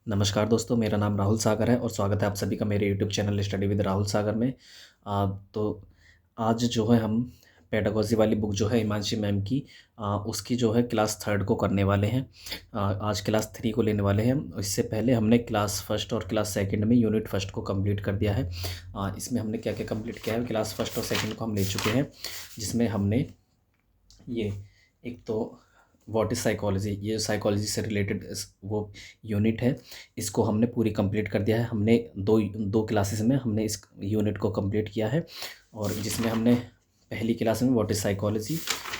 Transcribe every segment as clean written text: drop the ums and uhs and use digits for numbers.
नमस्कार दोस्तों, मेरा नाम राहुल सागर है और स्वागत है आप सभी का मेरे YouTube channel study with Rahul Sagar में। तो आज जो है हम पेडागोजी वाली बुक जो है हिमांशी मैम की, उसकी जो है क्लास थर्ड को करने वाले हैं। आज क्लास थ्री को लेने वाले हैं। इससे पहले हमने क्लास फर्स्ट और क्लास सेकंड में यूनिट फर्स्ट को कंप्लीट कर दिया है। इसमें हमने क्या क्या कंप्लीट किया है, क्लास फर्स्ट और सेकंड को हम ले चुके हैं, जिसमें हमने ये एक तो व्हाट इज़ साइकोलॉजी, ये साइकोलॉजी से रिलेटेड वो यूनिट है, इसको हमने पूरी कंप्लीट कर दिया है। हमने दो दो क्लासेस में हमने इस यूनिट को कंप्लीट किया है, और जिसमें हमने पहली क्लास में व्हाट इज़ साइकोलॉजी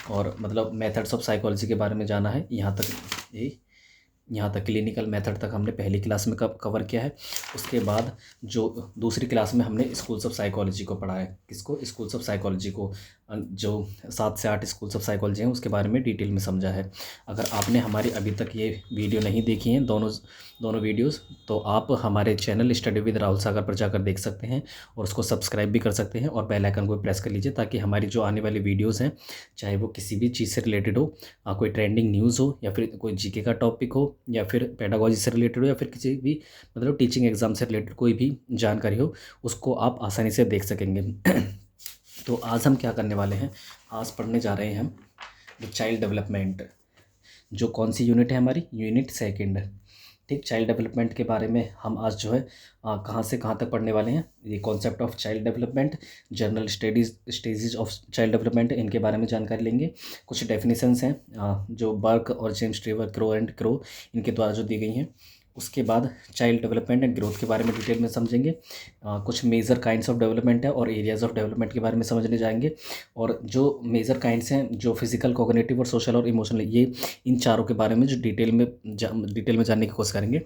और मतलब मेथड्स ऑफ साइकोलॉजी के बारे में जाना है। यहाँ तक क्लिनिकल मेथड तक हमने पहली क्लास में कवर किया है। उसके बाद जो दूसरी क्लास में हमने स्कूल्स ऑफ साइकोलॉजी को पढ़ा है। किसको? स्कूल्स ऑफ साइकोलॉजी को। जो 7 से 8 स्कूल्स ऑफ साइकोलॉजी हैं उसके बारे में डिटेल में समझा है। अगर आपने हमारी अभी तक ये वीडियो नहीं देखी हैं, दोनों वीडियोस, तो आप हमारे चैनल स्टडी विद राहुल सागर पर जाकर देख सकते हैं और उसको सब्सक्राइब भी कर सकते हैं और बेल आइकन को प्रेस कर लीजिए, ताकि हमारी जो आने वाली वीडियोज़ हैं, चाहे वो किसी भी चीज़ से रिलेटेड हो, कोई ट्रेंडिंग न्यूज़ हो, या फिर कोई जीके का टॉपिक हो, या फिर पेडागोजी से रिलेटेड हो, या फिर किसी भी मतलब टीचिंग एग्ज़ाम से रिलेटेड कोई भी जानकारी हो, उसको आप आसानी से देख सकेंगे। तो आज हम क्या करने वाले हैं, आज पढ़ने जा रहे हैं हम द चाइल्ड डेवलपमेंट। जो कौन सी यूनिट है हमारी? Unit second. ठीक, चाइल्ड डेवलपमेंट के बारे में हम आज जो है कहाँ से कहाँ तक पढ़ने वाले हैं। ये concept of child development, general stages of child development, इनके बारे में जानकारी लेंगे। कुछ डेफिनेशंस हैं जो बर्क और जेम्स ट्रीवर, क्रो एंड क्रो, इनके द्वारा जो दी गई हैं। उसके बाद चाइल्ड डेवलपमेंट एंड ग्रोथ के बारे में डिटेल में समझेंगे। कुछ मेजर काइंड्स ऑफ डेवलपमेंट है और एरियाज ऑफ डेवलपमेंट के बारे में समझने जाएंगे। और जो मेजर काइंड्स हैं, जो फिजिकल, कॉग्निटिव और सोशल और इमोशनल, ये इन चारों के बारे में जो डिटेल में जानने की कोशिश करेंगे।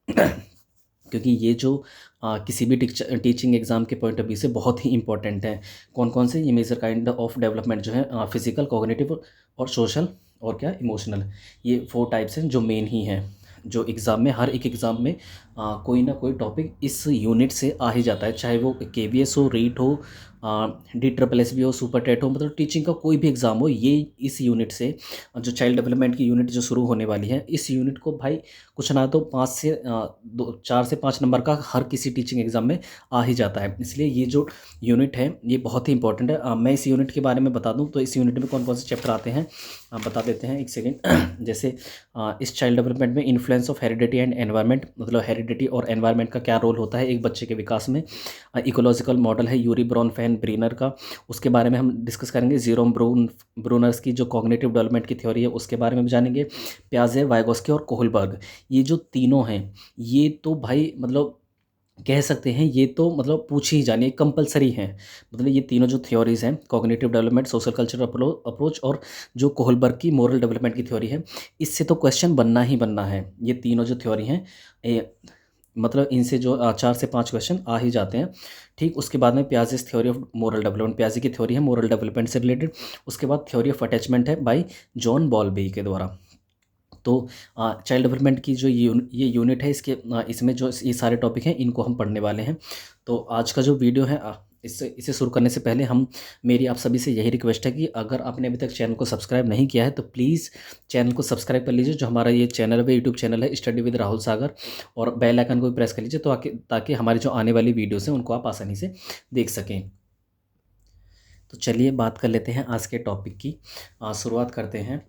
क्योंकि ये जो किसी भी टीचिंग एग्ज़ाम के पॉइंट ऑफ व्यू से बहुत ही इंपॉर्टेंट है। कौन कौन से ये मेजर काइंड ऑफ डेवलपमेंट जो है, फिजिकल, कॉग्निटिव और सोशल और क्या, इमोशनल, ये 4 टाइप्स हैं जो मेन ही हैं। जो एग्ज़ाम में, हर एक एग्ज़ाम में कोई ना कोई टॉपिक इस यूनिट से आ ही जाता है, चाहे वो केवीएस हो, रीट हो, DSSS भी हो, सुपर टेट हो, मतलब टीचिंग का कोई भी एग्ज़ाम हो, ये इस यूनिट से, जो चाइल्ड डेवलपमेंट की यूनिट जो शुरू होने वाली है, इस यूनिट को भाई कुछ ना तो 4 से 5 नंबर का हर किसी टीचिंग एग्ज़ाम में आ ही जाता है। इसलिए ये जो यूनिट है ये बहुत ही इंपॉर्टेंट है। मैं इस यूनिट के बारे में बता दूं तो इस यूनिट में कौन कौन से चैप्टर आते हैं बता देते हैं, एक सेकेंड। जैसे इस चाइल्ड डेवलपमेंट में influence of heredity and environment, मतलब हेरिडिटी और एनवायरनमेंट का क्या रोल होता है एक बच्चे के विकास में। इकोलॉजिकल मॉडल है यूरी ब्रॉन फैन ब्रीनर का, उसके बारे में हम डिस्कस करेंगे। जीरोम ब्रूनर्स की जो कॉग्निटिव डेवलपमेंट की थ्योरी है उसके बारे में भी जानेंगे। प्याजे, वाइगोस्की और कोहलबर्ग, ये जो तीनों हैं, ये तो भाई मतलब कह सकते हैं ये तो मतलब पूछ ही जानिए, कंपलसरी हैं। मतलब ये तीनों जो थ्योरीज़ हैं, cognitive development, social culture approach और जो कोहलबर्ग की मोरल डेवलपमेंट की थ्योरी है, इससे तो क्वेश्चन बनना ही बनना है। ये तीनों जो थ्योरी हैं, मतलब इनसे जो 4 से 5 क्वेश्चन आ ही जाते हैं। ठीक, उसके बाद में Piaget's theory of moral development, प्याजे की थ्योरी है मोरल डेवलपमेंट से रिलेटेड। उसके बाद थ्योरी ऑफ अटैचमेंट है बाय जॉन बॉल्बी के द्वारा। तो चाइल्ड डेवलपमेंट की जो ये यूनिट है, इसमें जो ये सारे टॉपिक हैं इनको हम पढ़ने वाले हैं। तो आज का जो वीडियो है, इसे शुरू करने से पहले मेरी आप सभी से यही रिक्वेस्ट है कि अगर आपने अभी तक चैनल को सब्सक्राइब नहीं किया है तो प्लीज़ चैनल को सब्सक्राइब कर लीजिए। जो हमारा ये चैनल है, यूट्यूब चैनल है स्टडी विद राहुल सागर, और बेल आइकन को भी प्रेस कर लीजिए तो ताकि हमारी जो आने वाली वीडियोज़ हैं उनको आप आसानी से देख सकें। तो चलिए बात कर लेते हैं आज के टॉपिक की। शुरुआत करते हैं।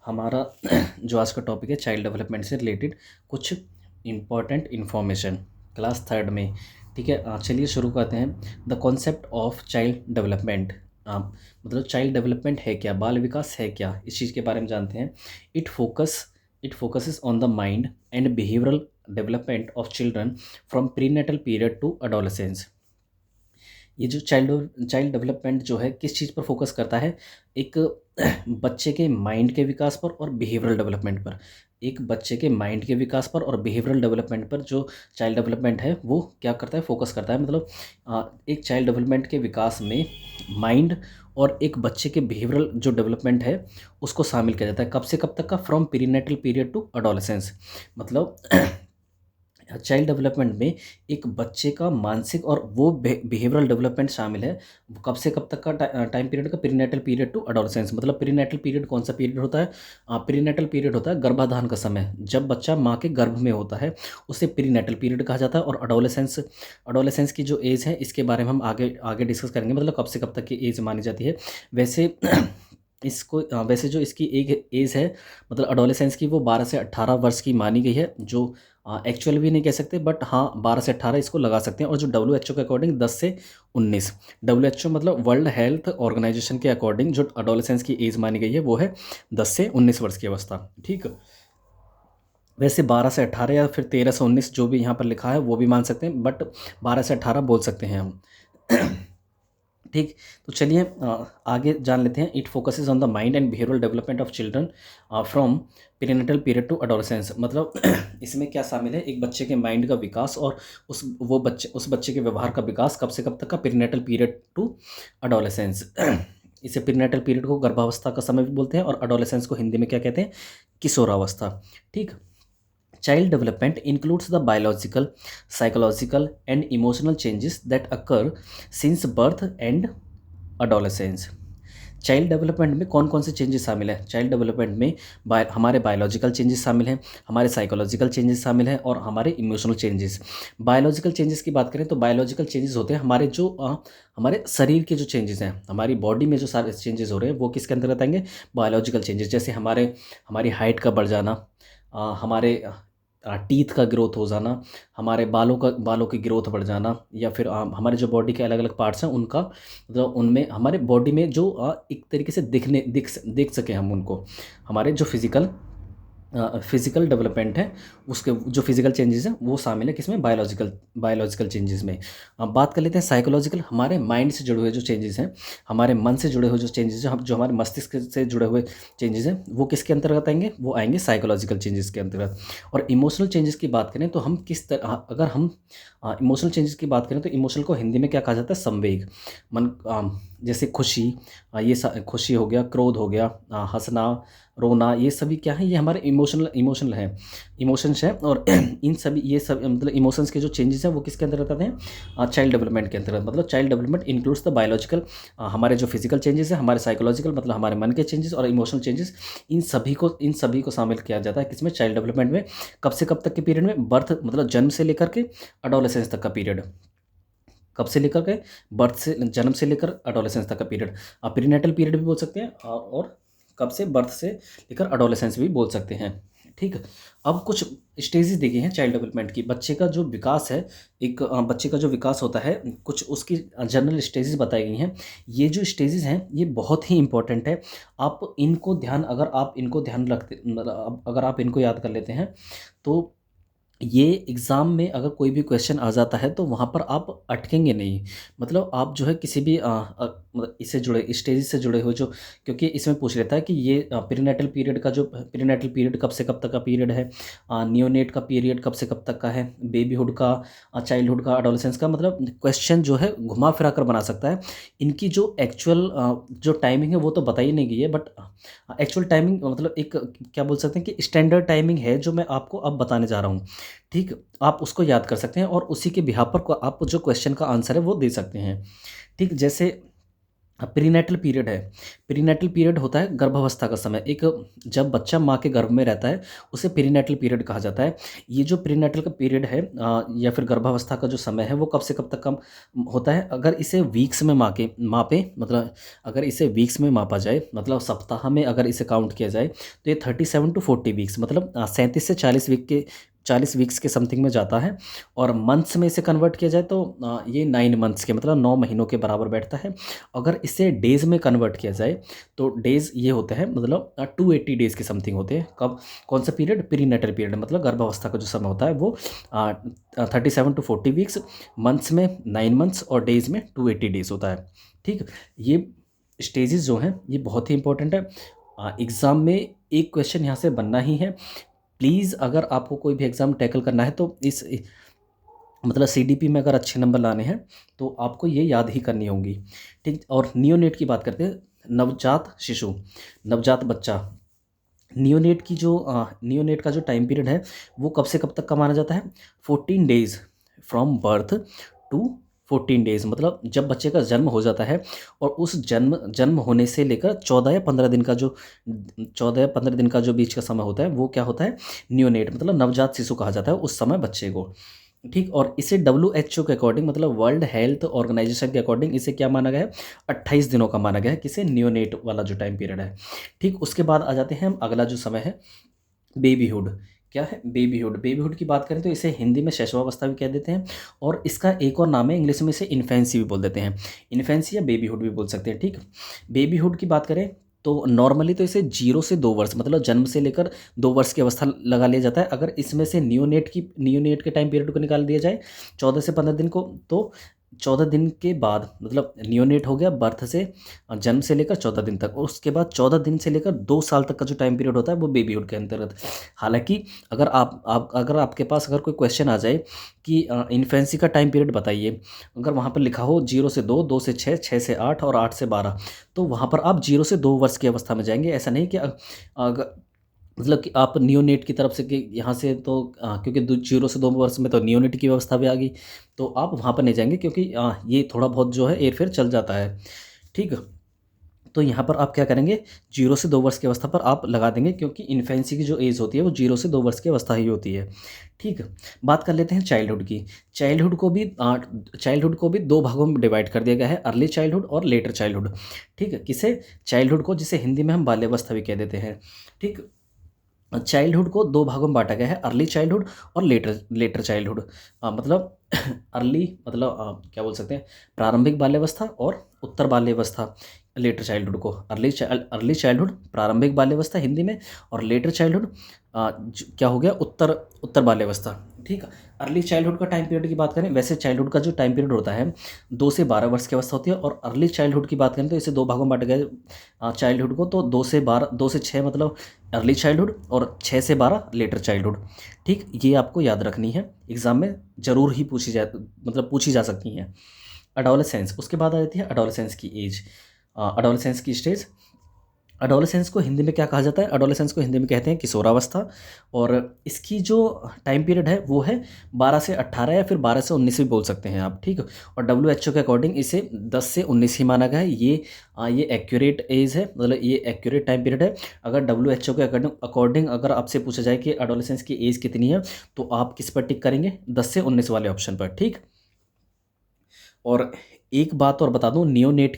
हमारा जो आज का टॉपिक है चाइल्ड डेवलपमेंट से रिलेटेड कुछ इम्पॉर्टेंट इन्फॉर्मेशन क्लास थर्ड में। ठीक है, चलिए शुरू करते हैं। The concept of child development, मतलब चाइल्ड डेवलपमेंट है क्या, बाल विकास है क्या, इस चीज़ के बारे में जानते हैं। It focuses on the mind and behavioural development of children from prenatal period to adolescence. ये जो चाइल्ड डेवलपमेंट जो है किस चीज़ पर फोकस करता है? एक बच्चे के माइंड के विकास पर और बिहेवियरल डेवलपमेंट पर। एक बच्चे के माइंड के विकास पर और बिहेवियरल डेवलपमेंट पर जो चाइल्ड डेवलपमेंट है वो क्या करता है, फोकस करता है। मतलब एक चाइल्ड डेवलपमेंट के विकास में माइंड और एक बच्चे के बिहेवियरल जो डेवलपमेंट है उसको शामिल किया जाता है। कब से कब तक का? From perinatal period to adolescence. मतलब चाइल्ड डेवलपमेंट में एक बच्चे का मानसिक और वो बिहेवियरल डेवलपमेंट शामिल है। वो कब से कब तक का टाइम पीरियड का, प्रीनेटल पीरियड टू एडोलसेंस। मतलब प्रीनेटल पीरियड कौन सा पीरियड होता है? प्रीनेटल पीरियड होता है गर्भाधान का समय, जब बच्चा माँ के गर्भ में होता है, उसे प्रीनेटल पीरियड कहा जाता है। और एडोलसेंस, एडोलसेंस की जो एज है इसके बारे में हम आगे आगे डिस्कस करेंगे, मतलब कब से कब तक की एज मानी जाती है। वैसे इसको वैसे जो इसकी एक एज है मतलब एडोलेसेंस की, वो 12 से 18 वर्ष की मानी गई है, जो एक्चुअल भी नहीं कह सकते, बट हाँ 12 से 18 इसको लगा सकते हैं। और जो WHO के अकॉर्डिंग 10 से 19, WHO मतलब वर्ल्ड हेल्थ ऑर्गेनाइजेशन के अकॉर्डिंग जो एडोलेसेंस की एज मानी गई है वो है 10 से 19 वर्ष की अवस्था। ठीक। वैसे 12 से 18 या फिर 13 से 19 जो भी यहाँ पर लिखा है वो भी मान सकते हैं, बट 12 से 18 बोल सकते हैं हम। ठीक। तो चलिए आगे जान लेते हैं। It focuses on the mind and behavioural development of children from prenatal period to adolescence. मतलब इसमें क्या शामिल है? एक बच्चे के माइंड का विकास और उस बच्चे के व्यवहार का विकास कब से कब तक का, प्रीनेटल पीरियड टू एडोलसेंस। इसे प्रीनेटल पीरियड को गर्भावस्था का समय भी बोलते हैं, और एडोलसेंस को हिंदी में क्या कहते हैं? किशोरावस्था। ठीक। Child development includes the biological, psychological, and emotional changes that occur since birth and adolescence. Child development में कौन कौन से चेंजेस शामिल हैं? चाइल्ड डेवलपमेंट में हमारे बायोलॉजिकल चेंजेस शामिल हैं, हमारे साइकोलॉजिकल चेंजेस शामिल हैं, और हमारे इमोशनल चेंजेस। बायोलॉजिकल चेंजेस की बात करें तो बायोलॉजिकल चेंजेस होते हैं हमारे जो हमारे शरीर के जो चेंजेस हैं, हमारी बॉडी में जो सारे चेंजेस हो रहे हैं वो किसके अंतर्गत आएंगे? Biological changes. जैसे हमारी हाइट का बढ़ जाना, हमारे टीथ का ग्रोथ हो जाना, हमारे बालों की ग्रोथ बढ़ जाना, या फिर हमारे जो बॉडी के अलग अलग पार्ट्स हैं उनका मतलब उनमें हमारे बॉडी में जो एक तरीके से दिख सके हम उनको, हमारे जो फिजिकल डेवलपमेंट है उसके जो फिजिकल चेंजेस हैं वो शामिल है किसमें? बायोलॉजिकल चेंजेस में। अब बात कर लेते हैं साइकोलॉजिकल। हमारे माइंड से जुड़े हुए जो चेंजेस हैं, हमारे मन से जुड़े हुए जो चेंजेस हैं, जो हमारे मस्तिष्क से जुड़े हुए चेंजेस हैं, वो किसके अंतर्गत आएंगे? वो आएंगे साइकोलॉजिकल चेंजेस के अंतर्गत। और इमोशनल चेंजेस की बात करें तो हम किस तरह, अगर हम इमोशनल चेंजेस की बात करें तो इमोशनल को हिंदी में क्या कहा जाता है? संवेग। जैसे खुशी, खुशी हो गया, क्रोध हो गया, हंसना, रोना, ये सभी क्या है? ये हमारे इमोशनल इमोशंस हैं। और इन सभी ये सब मतलब इमोशंस के जो चेंजेस हैं वो किसके अंतर्गत आते हैं? चाइल्ड डेवलपमेंट के अंतर्गत। मतलब child development includes the biological, हमारे जो फिजिकल चेंजेस हैं, हमारे साइकोलॉजिकल मतलब हमारे मन के चेंजेस, और इमोशनल चेंजेस, इन सभी को शामिल किया जाता है किसमें? चाइल्ड डेवलपमेंट में। कब से कब तक के पीरियड में? बर्थ मतलब जन्म से लेकर के एडोलेसेंस तक का पीरियड। कब से लेकर के? बर्थ से, जन्म से लेकर एडोलेसेंस तक का पीरियड। आप प्रीनेटल पीरियड भी बोल सकते हैं, और कब से? बर्थ से लेकर एडोलेसेंस भी बोल सकते हैं। ठीक। अब कुछ स्टेजेस देखी हैं चाइल्ड डेवलपमेंट की। बच्चे का जो विकास है, एक बच्चे का जो विकास होता है, कुछ उसकी जनरल स्टेजेस बताई गई हैं। ये जो स्टेजेस हैं ये बहुत ही इंपॉर्टेंट है। अगर आप इनको ध्यान रखते, मतलब अगर आप इनको याद कर लेते हैं तो ये एग्ज़ाम में अगर कोई भी क्वेश्चन आ जाता है तो वहाँ पर आप अटकेंगे नहीं। मतलब आप जो है किसी भी मतलब इससे जुड़े स्टेज से जुड़े हुए जो, क्योंकि इसमें पूछ लेता है कि ये प्रीनेटल पीरियड कब से कब तक का पीरियड है, नियोनेट का पीरियड कब से कब तक का है, बेबीहुड का, चाइल्डहुड का, एडोलेसेंस का। मतलब क्वेश्चन जो है घुमा फिरा कर बना सकता है। इनकी जो एक्चुअल जो टाइमिंग है वो तो बताई नहीं गई है, बट एक्चुअल टाइमिंग मतलब एक क्या बोल सकते हैं कि स्टैंडर्ड टाइमिंग है जो मैं आपको अब बताने जा रहा हूँ। ठीक। आप उसको याद कर सकते हैं और उसी के बिहाफ पर आप जो क्वेश्चन का आंसर है वो दे सकते हैं। ठीक। जैसे प्रीनेटल पीरियड है। प्रीनेटल पीरियड होता है गर्भावस्था का समय। एक जब बच्चा माँ के गर्भ में रहता है उसे प्रीनेटल पीरियड कहा जाता है। ये जो प्रीनेटल का पीरियड है या फिर गर्भावस्था का जो समय है वो कब से कब तक कम होता है? अगर इसे वीक्स में मापे मतलब अगर इसे वीक्स में मापा जाए, मतलब सप्ताह में अगर इसे काउंट किया जाए तो ये 37 to 40 वीक्स, मतलब 37 से 40 वीक्स के समथिंग में जाता है। और मंथ्स में इसे कन्वर्ट किया जाए तो ये 9 मंथ्स के मतलब 9 महीनों के बराबर बैठता है। अगर इसे डेज़ में कन्वर्ट किया जाए तो डेज़ ये होते हैं मतलब 280 डेज़ के समथिंग होते हैं। कब? कौन सा पीरियड? प्रीनेटल पीरियड, मतलब गर्भावस्था का जो समय होता है वो 37 to 40 वीक्स, मंथ्स में 9 मंथ्स और डेज़ में 280 डेज़ होता है। ठीक। ये स्टेजेस जो हैं ये बहुत ही इंपॉर्टेंट है। एग्ज़ाम में एक क्वेश्चन यहाँ से बनना ही है। प्लीज़ अगर आपको कोई भी एग्ज़ाम टैकल करना है तो मतलब CDP में अगर अच्छे नंबर लाने हैं तो आपको ये याद ही करनी होंगी। ठीक। और नियोनेट की बात करते हैं, नवजात शिशु, नवजात बच्चा। नियोनेट का जो टाइम पीरियड है वो कब से कब तक का माना जाता है? 14 days from birth to 14 days, मतलब जब बच्चे का जन्म हो जाता है और उस जन्म जन्म होने से लेकर 14 या 15 दिन का जो 14 या 15 दिन का जो बीच का समय होता है वो क्या होता है? नियोनेट, मतलब नवजात शिशु कहा जाता है उस समय बच्चे को। ठीक, और इसे WHO के अकॉर्डिंग, मतलब वर्ल्ड हेल्थ ऑर्गेनाइजेशन के अकॉर्डिंग इसे क्या माना गया है? 28 दिनों का माना गया है, किसे? नियोनेट वाला जो टाइम पीरियड है। ठीक, उसके बाद आ जाते हैं हम, अगला जो समय है बेबीहुड। क्या है? बेबीहुड। बेबीहुड की बात करें तो इसे हिंदी में शैशवावस्था भी कह देते हैं, और इसका एक और नाम है इंग्लिश में, इसे इन्फेंसी भी बोल देते हैं। इन्फेंसी या बेबीहुड भी बोल सकते हैं। ठीक, बेबीहुड की बात करें तो नॉर्मली तो इसे 0 से 2 वर्ष, मतलब जन्म से लेकर 2 वर्ष की अवस्था लगा लिया जाता है। अगर इसमें से नियोनेट के टाइम पीरियड को निकाल दिया जाए 14 से 15 दिन को, तो 14 दिन के बाद, मतलब नियोनेट हो गया बर्थ से, जन्म से लेकर 14 दिन तक, और उसके बाद 14 दिन से लेकर 2 साल तक का जो टाइम पीरियड होता है वो बेबीहुड के अंतर्गत। हालांकि अगर आपके पास अगर कोई क्वेश्चन आ जाए कि इन्फेंसी का टाइम पीरियड बताइए, अगर वहाँ पर लिखा हो 0 से 2, 2 से 6, 6 से 8 और 8 से 12, तो वहाँ पर आप 0 से 2 वर्ष की अवस्था में जाएंगे। ऐसा नहीं कि अगर, मतलब कि आप नियोनेट की तरफ से कि यहाँ से तो क्योंकि 0 से 2 वर्ष में तो नियोनेट की व्यवस्था भी आ गई, तो आप वहाँ पर नहीं जाएंगे, क्योंकि ये थोड़ा बहुत जो है एयर फेयर चल जाता है। ठीक, तो यहाँ पर आप क्या करेंगे? 0 से 2 वर्ष की अवस्था पर आप लगा देंगे, क्योंकि इन्फेंसी की जो एज होती है वो 0 से 2 वर्ष की अवस्था ही होती है। ठीक, बात कर लेते हैं चाइल्डहुड की। चाइल्डहुड को भी 2 भागों में डिवाइड कर दिया गया है, अर्ली चाइल्डहुड और लेटर चाइल्डहुड। ठीक है, किसे? चाइल्डहुड को, जिसे हिंदी में हम बाल्यावस्था भी कह देते हैं। ठीक, चाइल्डहुड को 2 भागों में बांटा गया है, अर्ली चाइल्डहुड और लेटर लेटर चाइल्डहुड। मतलब अर्ली, मतलब क्या बोल सकते हैं, प्रारंभिक बाल्यावस्था, और उत्तर बाल्यावस्था। लेटर चाइल्डहुड को अर्ली चाइल्डहुड, प्रारंभिक बाल्यावस्था हिंदी में, और लेटर चाइल्डहुड क्या हो गया? उत्तर उत्तर बाल्यावस्था। ठीक है, अर्ली चाइल्डहुड का टाइम पीरियड की बात करें, वैसे चाइल्डहुड का जो टाइम पीरियड होता है 2 से 12 वर्ष की अवस्था होती है, और अर्ली चाइल्डहुड की बात करें तो इसे 2 भागों में बांटा गया है चाइल्डहुड को, तो 2 से 6 मतलब अर्ली चाइल्डहुड, और 6 से 12 लेटर चाइल्डहुड। ठीक, ये आपको याद रखनी है, एग्जाम में ज़रूर ही पूछी जा सकती हैं। अडोलेसेंस, उसके बाद आ जाती है अडोलेसेंस की एज, अडोलेसेंस की स्टेज। अडोलेसेंस को हिंदी में क्या कहा जाता है? अडोलेसेंस को हिंदी में कहते हैं किशोरावस्था, और इसकी जो टाइम पीरियड है वो है 12 से 18 या फिर 12 से 19 भी बोल सकते हैं आप। ठीक, और WHO के अकॉर्डिंग इसे 10 से 19 ही माना गया है। ये एक्यूरेट एज है, मतलब ये एक्यूरेट टाइम पीरियड है। अगर WHO के अकॉर्डिंग अगर आपसे पूछा जाए कि अडोलेसेंस की एज कितनी है, तो आप किस पर टिक करेंगे? 10 से 19 वाले ऑप्शन पर। ठीक, और एक बात और बता दूं, नियोनेट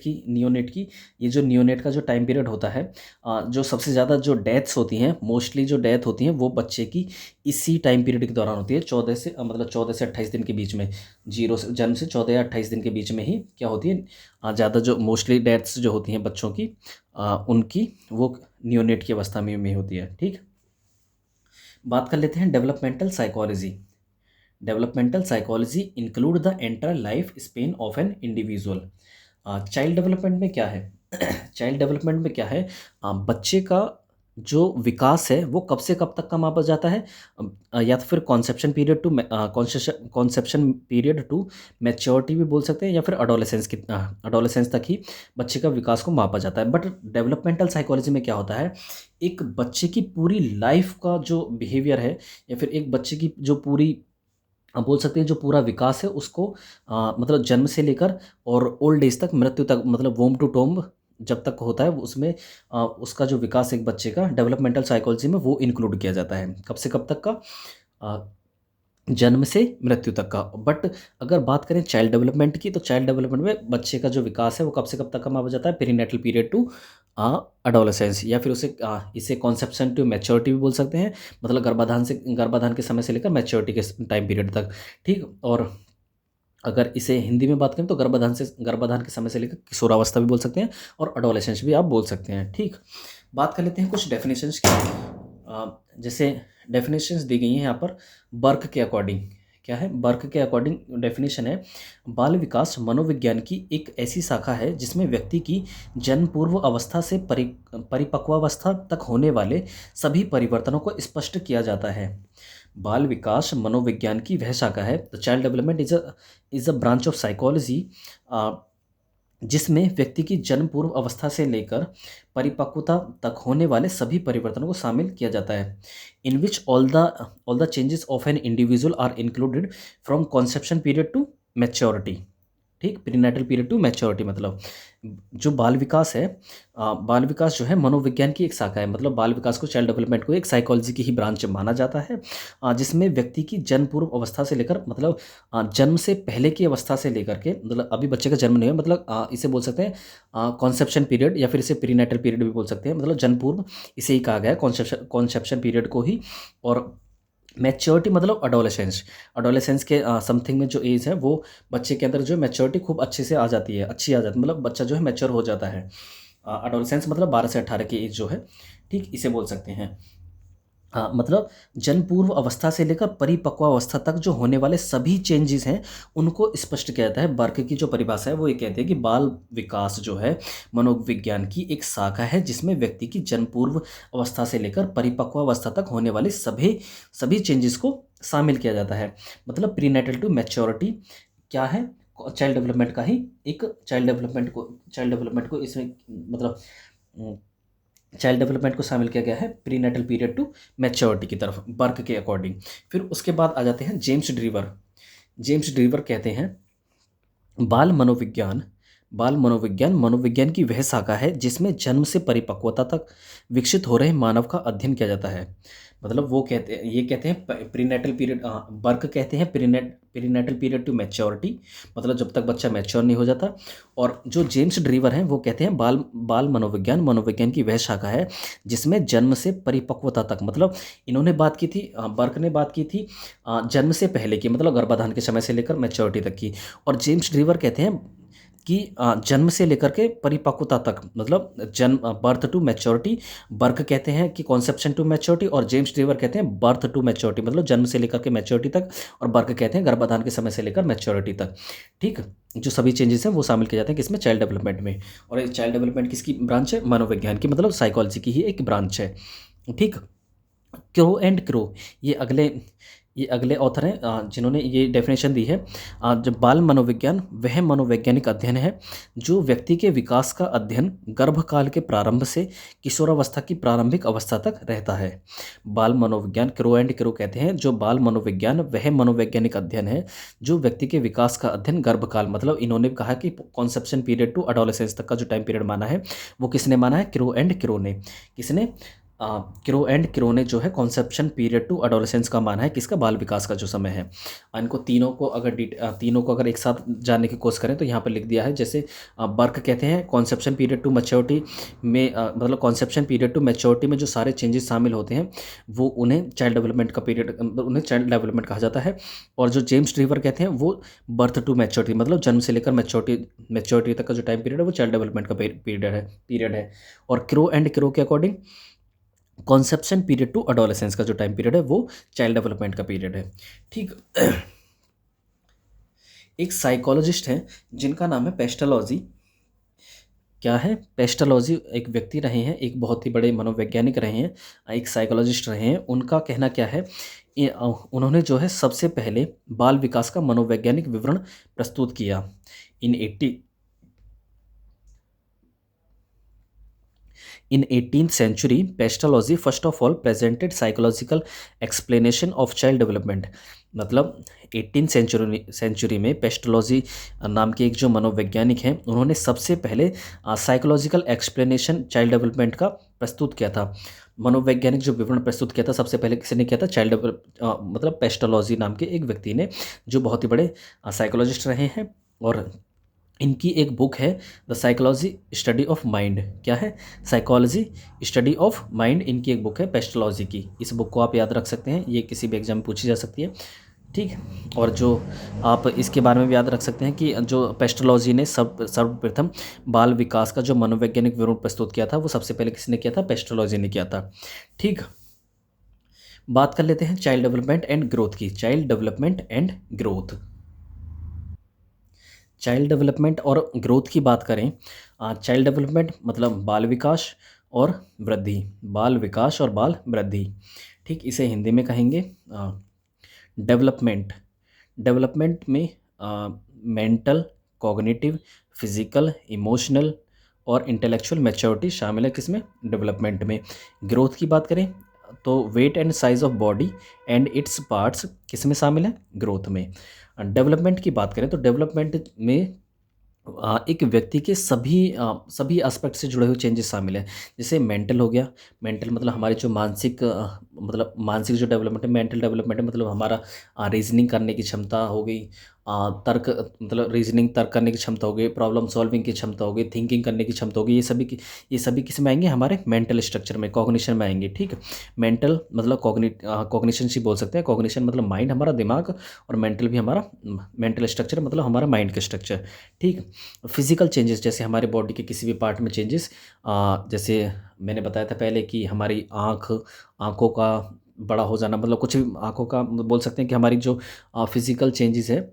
की ये जो नियोनेट का जो टाइम पीरियड होता है, जो सबसे ज़्यादा जो डेथ्स होती हैं, मोस्टली जो डेथ होती हैं वो बच्चे की इसी टाइम पीरियड के दौरान होती है, 14 से 28 दिन के बीच में। जन्म से 14 या 28 दिन के बीच में ही क्या होती है, ज़्यादा जो मोस्टली डेथ्स जो होती हैं बच्चों की, उनकी वो नियोनेट की अवस्था में होती है। ठीक, बात कर लेते हैं developmental psychology. Developmental psychology include the entire life span of an individual. Child development में क्या है? चाइल्ड डेवलपमेंट में क्या है? बच्चे का जो विकास है वो कब से कब तक का मापा जाता है? या तो फिर कॉन्सेप्शन पीरियड टू मैच्योरिटी भी बोल सकते हैं, या फिर अडोलेसेंस तक ही बच्चे का विकास को मापा जाता है। बट डेवलपमेंटल साइकोलॉजी में क्या होता है, एक बच्चे की पूरी लाइफ का जो बिहेवियर है, या फिर एक बच्चे की जो पूरी, आप बोल सकते हैं जो पूरा विकास है उसको, मतलब जन्म से लेकर और ओल्ड एज तक, मृत्यु तक, मतलब वोम टू टोम्ब जब तक होता है उसमें, उसका जो विकास एक बच्चे का डेवलपमेंटल साइकोलॉजी में वो इंक्लूड किया जाता है। कब से कब तक का? अ, जन्म से मृत्यु तक का। बट अगर बात करें चाइल्ड डेवलपमेंट की, तो चाइल्ड डेवलपमेंट में बच्चे का जो विकास है वो कब से कब तक का मापा जाता है? पेरीनेटल पीरियड टू अडोलेसेंस, या फिर इसे कॉन्सेप्शन टू मैच्योरिटी भी बोल सकते हैं, मतलब गर्भाधान के समय से लेकर मैच्योरिटी के टाइम पीरियड तक। ठीक, और अगर इसे हिंदी में बात करें तो गर्भाधान के समय से लेकर किशोरावस्था भी बोल सकते हैं, और अडोलेसेंस भी आप बोल सकते हैं। ठीक, बात कर लेते हैं कुछ डेफिनेशंस की। जैसे डेफिनेशंस दी गई हैं यहाँ पर बर्क के अकॉर्डिंग। क्या है? बर्क के अकॉर्डिंग डेफिनेशन है, बाल विकास मनोविज्ञान की एक ऐसी शाखा है जिसमें व्यक्ति की जन्म पूर्व अवस्था से परिपक्वावस्था तक होने वाले सभी परिवर्तनों को स्पष्ट किया जाता है। बाल विकास मनोविज्ञान की वह शाखा है, the child development is a branch of psychology जिसमें व्यक्ति की जन्म पूर्व अवस्था से लेकर परिपक्वता तक होने वाले सभी परिवर्तनों को शामिल किया जाता है। In which all the changes of an individual are included from conception period to maturity. ठीक, प्रीनेटल पीरियड टू मैच्योरिटी मतलब जो बाल विकास है, बाल विकास जो है मनोविज्ञान की एक शाखा है। मतलब बाल विकास को, चाइल्ड डेवलपमेंट को एक साइकोलॉजी की ही ब्रांच माना जाता है, जिसमें व्यक्ति की जन्म पूर्व अवस्था से लेकर मतलब जन्म से पहले की अवस्था से लेकर के, मतलब अभी बच्चे का जन्म नहीं है, मतलब इसे बोल सकते हैं कॉन्सेप्शन पीरियड, या फिर इसे प्रीनेटल पीरियड भी बोल सकते हैं। मतलब जन्म पूर्व इसे ही कहा गया है, कॉन्सेप्शन पीरियड को ही। और मैच्योरिटी मतलब अडोलेसेंस, अडोलेसेंस के समथिंग में जो एज है वो बच्चे के अंदर जो मैच्योरिटी खूब अच्छे से आ जाती है, अच्छी आ जाती है, मतलब बच्चा जो है मैच्योर हो जाता है। अडोलेसेंस मतलब 12 से 18 की एज जो है, ठीक, इसे बोल सकते हैं। हाँ, मतलब जन्म पूर्व अवस्था से लेकर परिपक्व अवस्था तक जो होने वाले सभी चेंजेस हैं उनको स्पष्ट किया जाता है। बर्क की जो परिभाषा है वो ये कहती है कि बाल विकास जो है मनोविज्ञान की एक शाखा है, जिसमें व्यक्ति की जन्म पूर्व अवस्था से लेकर परिपक्व अवस्था तक होने वाले सभी सभी चेंजेस को शामिल किया जाता है। मतलब प्रीनेटल टू मैच्योरिटी क्या है, चाइल्ड डेवलपमेंट का ही एक, चाइल्ड डेवलपमेंट को इसमें मतलब चाइल्ड डेवलपमेंट को शामिल किया गया है प्रीनेटल पीरियड टू मैच्योरिटी की तरफ, बर्क के अकॉर्डिंग। फिर उसके बाद आ जाते हैं जेम्स ड्रीवर। जेम्स ड्रीवर कहते हैं बाल मनोविज्ञान, बाल मनोविज्ञान मनोविज्ञान की वह शाखा है जिसमें जन्म से परिपक्वता तक विकसित हो रहे मानव का अध्ययन किया जाता है। मतलब वो कहते हैं, ये कहते हैं प्रीनेटल पीरियड, बर्क कहते हैं प्रीनेटल पीरियड टू मैच्योरिटी, मतलब जब तक बच्चा मैच्योर नहीं हो जाता। और जो जेम्स ड्रीवर हैं वो कहते हैं बाल बाल मनोविज्ञान मनोविज्ञान की वह शाखा है जिसमें जन्म से परिपक्वता तक, मतलब इन्होंने बात की थी, बर्क ने बात की थी जन्म से पहले की, मतलब गर्भाधान के समय से लेकर मैच्योरिटी तक की। और जेम्स ड्रीवर कहते हैं कि जन्म से लेकर के परिपक्वता तक, मतलब जन्म बर्थ टू मैच्योरिटी, बर्क कहते हैं कि कॉन्सेप्शन टू मैच्योरिटी, और जेम्स ड्रीवर कहते हैं बर्थ टू मैच्योरिटी, मतलब जन्म से लेकर के मैच्योरिटी तक, और बर्क कहते हैं गर्भाधान के समय से लेकर मैच्योरिटी तक। ठीक, जो सभी चेंजेस हैं वो शामिल किए जाते हैं किसमें, चाइल्ड डेवलपमेंट में। और ये चाइल्ड डेवलपमेंट किसकी ब्रांच है, मनोविज्ञान की, मतलब साइकोलॉजी की ही एक ब्रांच है। ठीक, क्रो एंड क्रो, ये अगले ये अगले ऑथर हैं जिन्होंने ये डेफिनेशन दी है। जब बाल मनोविज्ञान वह मनोवैज्ञानिक अध्ययन है जो व्यक्ति के विकास का अध्ययन गर्भकाल के प्रारंभ से किशोरावस्था की प्रारंभिक अवस्था तक रहता है। बाल मनोविज्ञान, क्रो एंड क्रो कहते हैं जो बाल मनोविज्ञान वह मनोवैज्ञानिक अध्ययन है जो व्यक्ति के विकास का अध्ययन गर्भकाल, मतलब इन्होंने कहा कि कॉन्सेप्शन पीरियड टू अडोलेसेंस तक का जो टाइम पीरियड माना है वो किसने माना है, क्रो एंड क्रो ने। किसने, क्रो एंड क्रो ने जो है कॉन्सेप्शन पीरियड टू अडोलेसेंस का माना है, किसका, बाल विकास का जो समय है। इनको तीनों को अगर एक साथ जानने की कोशिश करें तो यहाँ पर लिख दिया है। जैसे बर्क कहते हैं कॉन्सेप्शन पीरियड टू मैच्योरिटी में, मतलब कॉन्सेप्शन पीरियड टू मैच्योरिटी में जो सारे चेंजेस शामिल होते हैं वो उन्हें चाइल्ड डेवलपमेंट का पीरियड, उन्हें चाइल्ड डेवलपमेंट कहा जाता है। और जो जेम्स ड्रीवर कहते हैं वो बर्थ टू मैच्योरिटी, मतलब जन्म से लेकर मैच्योरिटी तक का जो टाइम पीरियड है वो चाइल्ड डेवलपमेंट का पीरियड है। और क्रो एंड क्रो के according conception period to adolescence का जो टाइम पीरियड है वो चाइल्ड डेवलपमेंट का पीरियड है। ठीक, एक साइकोलॉजिस्ट हैं जिनका नाम है पेस्टलॉजी। क्या है, पेस्टलॉजी एक व्यक्ति रहे हैं, एक बहुत ही बड़े मनोवैज्ञानिक रहे हैं, एक साइकोलॉजिस्ट रहे हैं। उनका कहना क्या है, उन्होंने जो है सबसे पहले बाल विकास का मनोवैज्ञानिक विवरण प्रस्तुत किया। इन 18th century, pestalozzi first of all presented psychological explanation of child development। मतलब 18th सेंचुरी में पेस्टलॉजी नाम के एक जो मनोवैज्ञानिक हैं उन्होंने सबसे पहले साइकोलॉजिकल एक्सप्लेनेशन चाइल्ड डेवलपमेंट का प्रस्तुत किया था। मनोवैज्ञानिक जो विवरण प्रस्तुत किया था सबसे पहले किसी ने किया था, मतलब पेस्टलॉजी नाम के एक व्यक्ति ने, जो बहुत ही बड़े साइकोलॉजिस्ट रहे हैं। और इनकी एक बुक है the psychology study of mind. क्या है, साइकोलॉजी स्टडी ऑफ माइंड, इनकी एक बुक है पेस्टलॉजी की। इस बुक को आप याद रख सकते हैं, ये किसी भी एग्जाम में पूछी जा सकती है। ठीक, और जो आप इसके बारे में भी याद रख सकते हैं कि जो पेस्टलॉजी ने सर्वप्रथम बाल विकास का जो मनोवैज्ञानिक विवरण प्रस्तुत किया था वो सबसे पहले किसने किया था, पेस्टलॉजी ने किया था। ठीक, बात कर लेते हैं चाइल्ड डेवलपमेंट एंड ग्रोथ की। Child development and growth, child development और ग्रोथ की बात करें, चाइल्ड डेवलपमेंट मतलब बाल विकास और वृद्धि, बाल विकास और बाल वृद्धि। ठीक, इसे हिंदी में कहेंगे डेवलपमेंट। डेवलपमेंट में मेंटल, कॉग्निटिव, फिजिकल, इमोशनल और इंटेलेक्चुअल मैच्योरिटी शामिल है किसमें, डेवलपमेंट में। ग्रोथ की बात करें तो weight and size of body and its parts किस में शामिल है, ग्रोथ में। डेवलपमेंट की बात करें तो डेवलपमेंट में एक व्यक्ति के सभी एस्पेक्ट से जुड़े हुए चेंजेस शामिल हैं। जैसे मेंटल हो गया, मेंटल मतलब हमारी जो मानसिक मतलब मानसिक जो डेवलपमेंट है, मेंटल डेवलपमेंट है मतलब हमारा रीजनिंग करने की क्षमता हो गई, तर्क मतलब रीजनिंग तर्क करने की क्षमता हो गई, प्रॉब्लम सॉल्विंग की क्षमता हो गई, थिंकिंग करने की क्षमता हो गई, ये सभी किस में आएंगे, हमारे मेंटल स्ट्रक्चर में, कॉग्निशन में आएंगे। ठीक है, मेंटल मतलब कॉग्निशन से बोल सकते हैं, कॉग्निशन मतलब माइंड हमारा दिमाग, और मेंटल भी हमारा मेंटल स्ट्रक्चर मतलब हमारा माइंड का स्ट्रक्चर। ठीक। फिजिकल चेंजेस जैसे हमारे बॉडी के किसी भी पार्ट में चेंजेस, जैसे मैंने बताया था पहले कि हमारी आँखों का बड़ा हो जाना, मतलब कुछ भी आँखों का बोल सकते हैं कि हमारी जो फिजिकल चेंजेस है,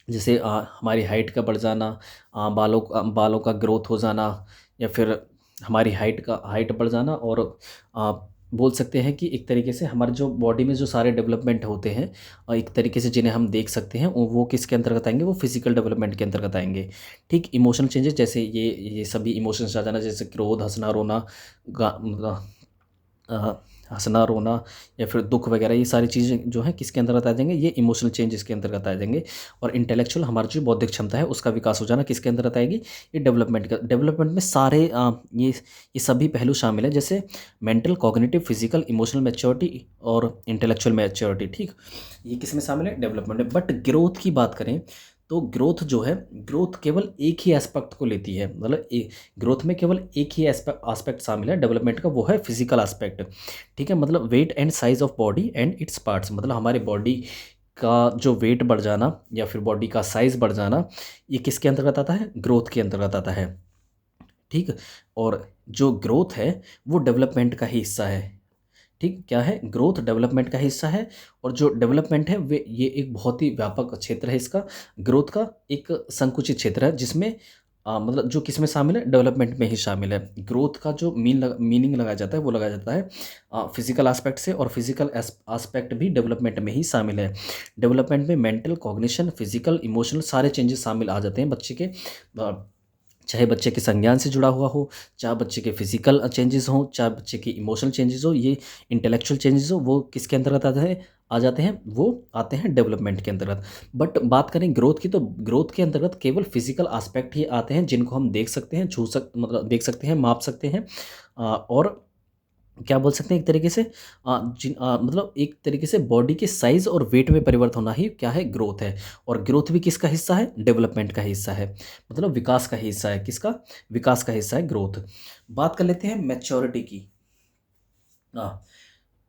जैसे हमारी हाइट का बढ़ जाना, बालों का ग्रोथ हो जाना, या फिर हमारी हाइट बढ़ जाना, और आ, बोल सकते हैं कि एक तरीके से हमारे जो बॉडी में जो सारे डेवलपमेंट होते हैं, एक तरीके से जिन्हें हम देख सकते हैं, वो किसके अंतर्गत आएंगे, वो फिजिकल डेवलपमेंट के अंतर्गत आएंगे। ठीक। इमोशनल चेंजेस जैसे ये सभी इमोशंस आ जाना, जैसे क्रोध, हंसना, रोना, अ, हँसना, रोना, या फिर दुःख वगैरह, ये सारी चीज़ें जो हैं किसके अंतर्गत आ जाएंगे, ये इमोशनल चेंजेस के अंतर्गत आ जाएंगे। और इंटेलेक्चुअल हमारी जो बौद्धिक क्षमता है उसका विकास हो जाना किसके अंतर्गत आएगी, ये डेवलपमेंट में सारे ये सभी पहलू शामिल हैं, जैसे mental, cognitive, physical, emotional maturity और इंटेलेक्चुअल मैच्योरिटी। ठीक। ये किस में शामिल है, डेवलपमेंट में। बट ग्रोथ की बात करें तो ग्रोथ जो है, ग्रोथ केवल एक ही एस्पेक्ट को लेती है, मतलब ग्रोथ में केवल एक ही एस्पेक्ट शामिल है डेवलपमेंट का, वो है फिजिकल एस्पेक्ट। ठीक है, मतलब weight and size of body and its parts, मतलब हमारे बॉडी का जो वेट बढ़ जाना या फिर बॉडी का साइज बढ़ जाना, ये किसके अंतर्गत आता है, ग्रोथ के अंतर्गत आता है। ठीक। और जो ग्रोथ है वो डेवलपमेंट का ही हिस्सा है। ठीक, क्या है, ग्रोथ डेवलपमेंट का हिस्सा है। और जो डेवलपमेंट है वे ये एक बहुत ही व्यापक क्षेत्र है इसका, ग्रोथ का एक संकुचित क्षेत्र है, जिसमें मतलब जो किस में शामिल है, डेवलपमेंट में ही शामिल है। ग्रोथ का जो मीनिंग लगाया जाता है वो लगाया जाता है फिजिकल एस्पेक्ट से, और फिजिकल एस्पेक्ट भी डेवलपमेंट में ही शामिल है। डेवलपमेंट में मेंटल, कॉग्निशन, फिजिकल, इमोशनल सारे चेंजेस शामिल आ जाते हैं बच्चे के, चाहे बच्चे के संज्ञान से जुड़ा हुआ हो, चाहे बच्चे के फिजिकल चेंजेस हों, चाहे बच्चे के इमोशनल चेंजेस हो, ये इंटेलेक्चुअल चेंजेस हो, वो किसके अंतर्गत आ जाते हैं, वो आते हैं डेवलपमेंट के अंतर्गत। बट बात करें ग्रोथ की तो ग्रोथ के अंतर्गत केवल फिजिकल एस्पेक्ट ही आते हैं, जिनको हम देख सकते हैं, मतलब देख सकते हैं, माप सकते हैं, और क्या बोल सकते हैं एक तरीके से मतलब एक तरीके से बॉडी के साइज और वेट में परिवर्तन होना ही क्या है, ग्रोथ है। और ग्रोथ भी किसका हिस्सा है, डेवलपमेंट का हिस्सा है, मतलब विकास का हिस्सा है, किसका, विकास का हिस्सा है ग्रोथ। बात कर लेते हैं मैच्योरिटी की। हाँ,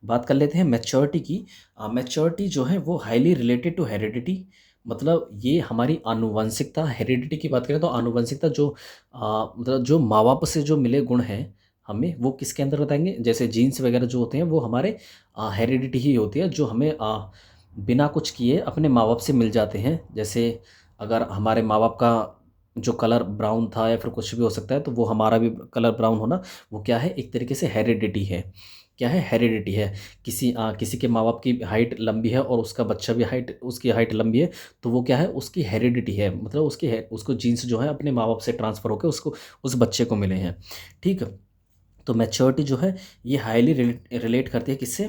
बात कर लेते हैं मैच्योरिटी की। मैच्योरिटी जो है वो हाईली रिलेटेड टू हेरिडिटी, मतलब ये हमारी आनुवंशिकता, हेरिडिटी की बात करें तो आनुवंशिकता जो मतलब जो माँ बाप से जो मिले गुण हैं हमें, वो किसके अंतर्गत आएंगे, जैसे जीन्स वगैरह जो होते हैं वो हमारे हेरिडिटी ही होती है, जो हमें बिना कुछ किए अपने माँ बाप से मिल जाते हैं। जैसे अगर हमारे माँ बाप का जो कलर ब्राउन था या फिर कुछ भी हो सकता है, तो वो हमारा भी कलर ब्राउन होना, वो क्या है, एक तरीके से हेरिडिटी है। क्या है, हेरिडिटी है। किसी के माँ बाप की हाइट लंबी है और उसका बच्चा भी उसकी हाइट लंबी है, तो वो क्या है, उसकी हेरिडिटी है, मतलब उसको जीन्स जो है अपने माँ बाप से ट्रांसफ़र होकर उसको उस बच्चे को मिले हैं। ठीक। तो मैच्योरिटी जो है ये हाईली रिलेट करती है किससे,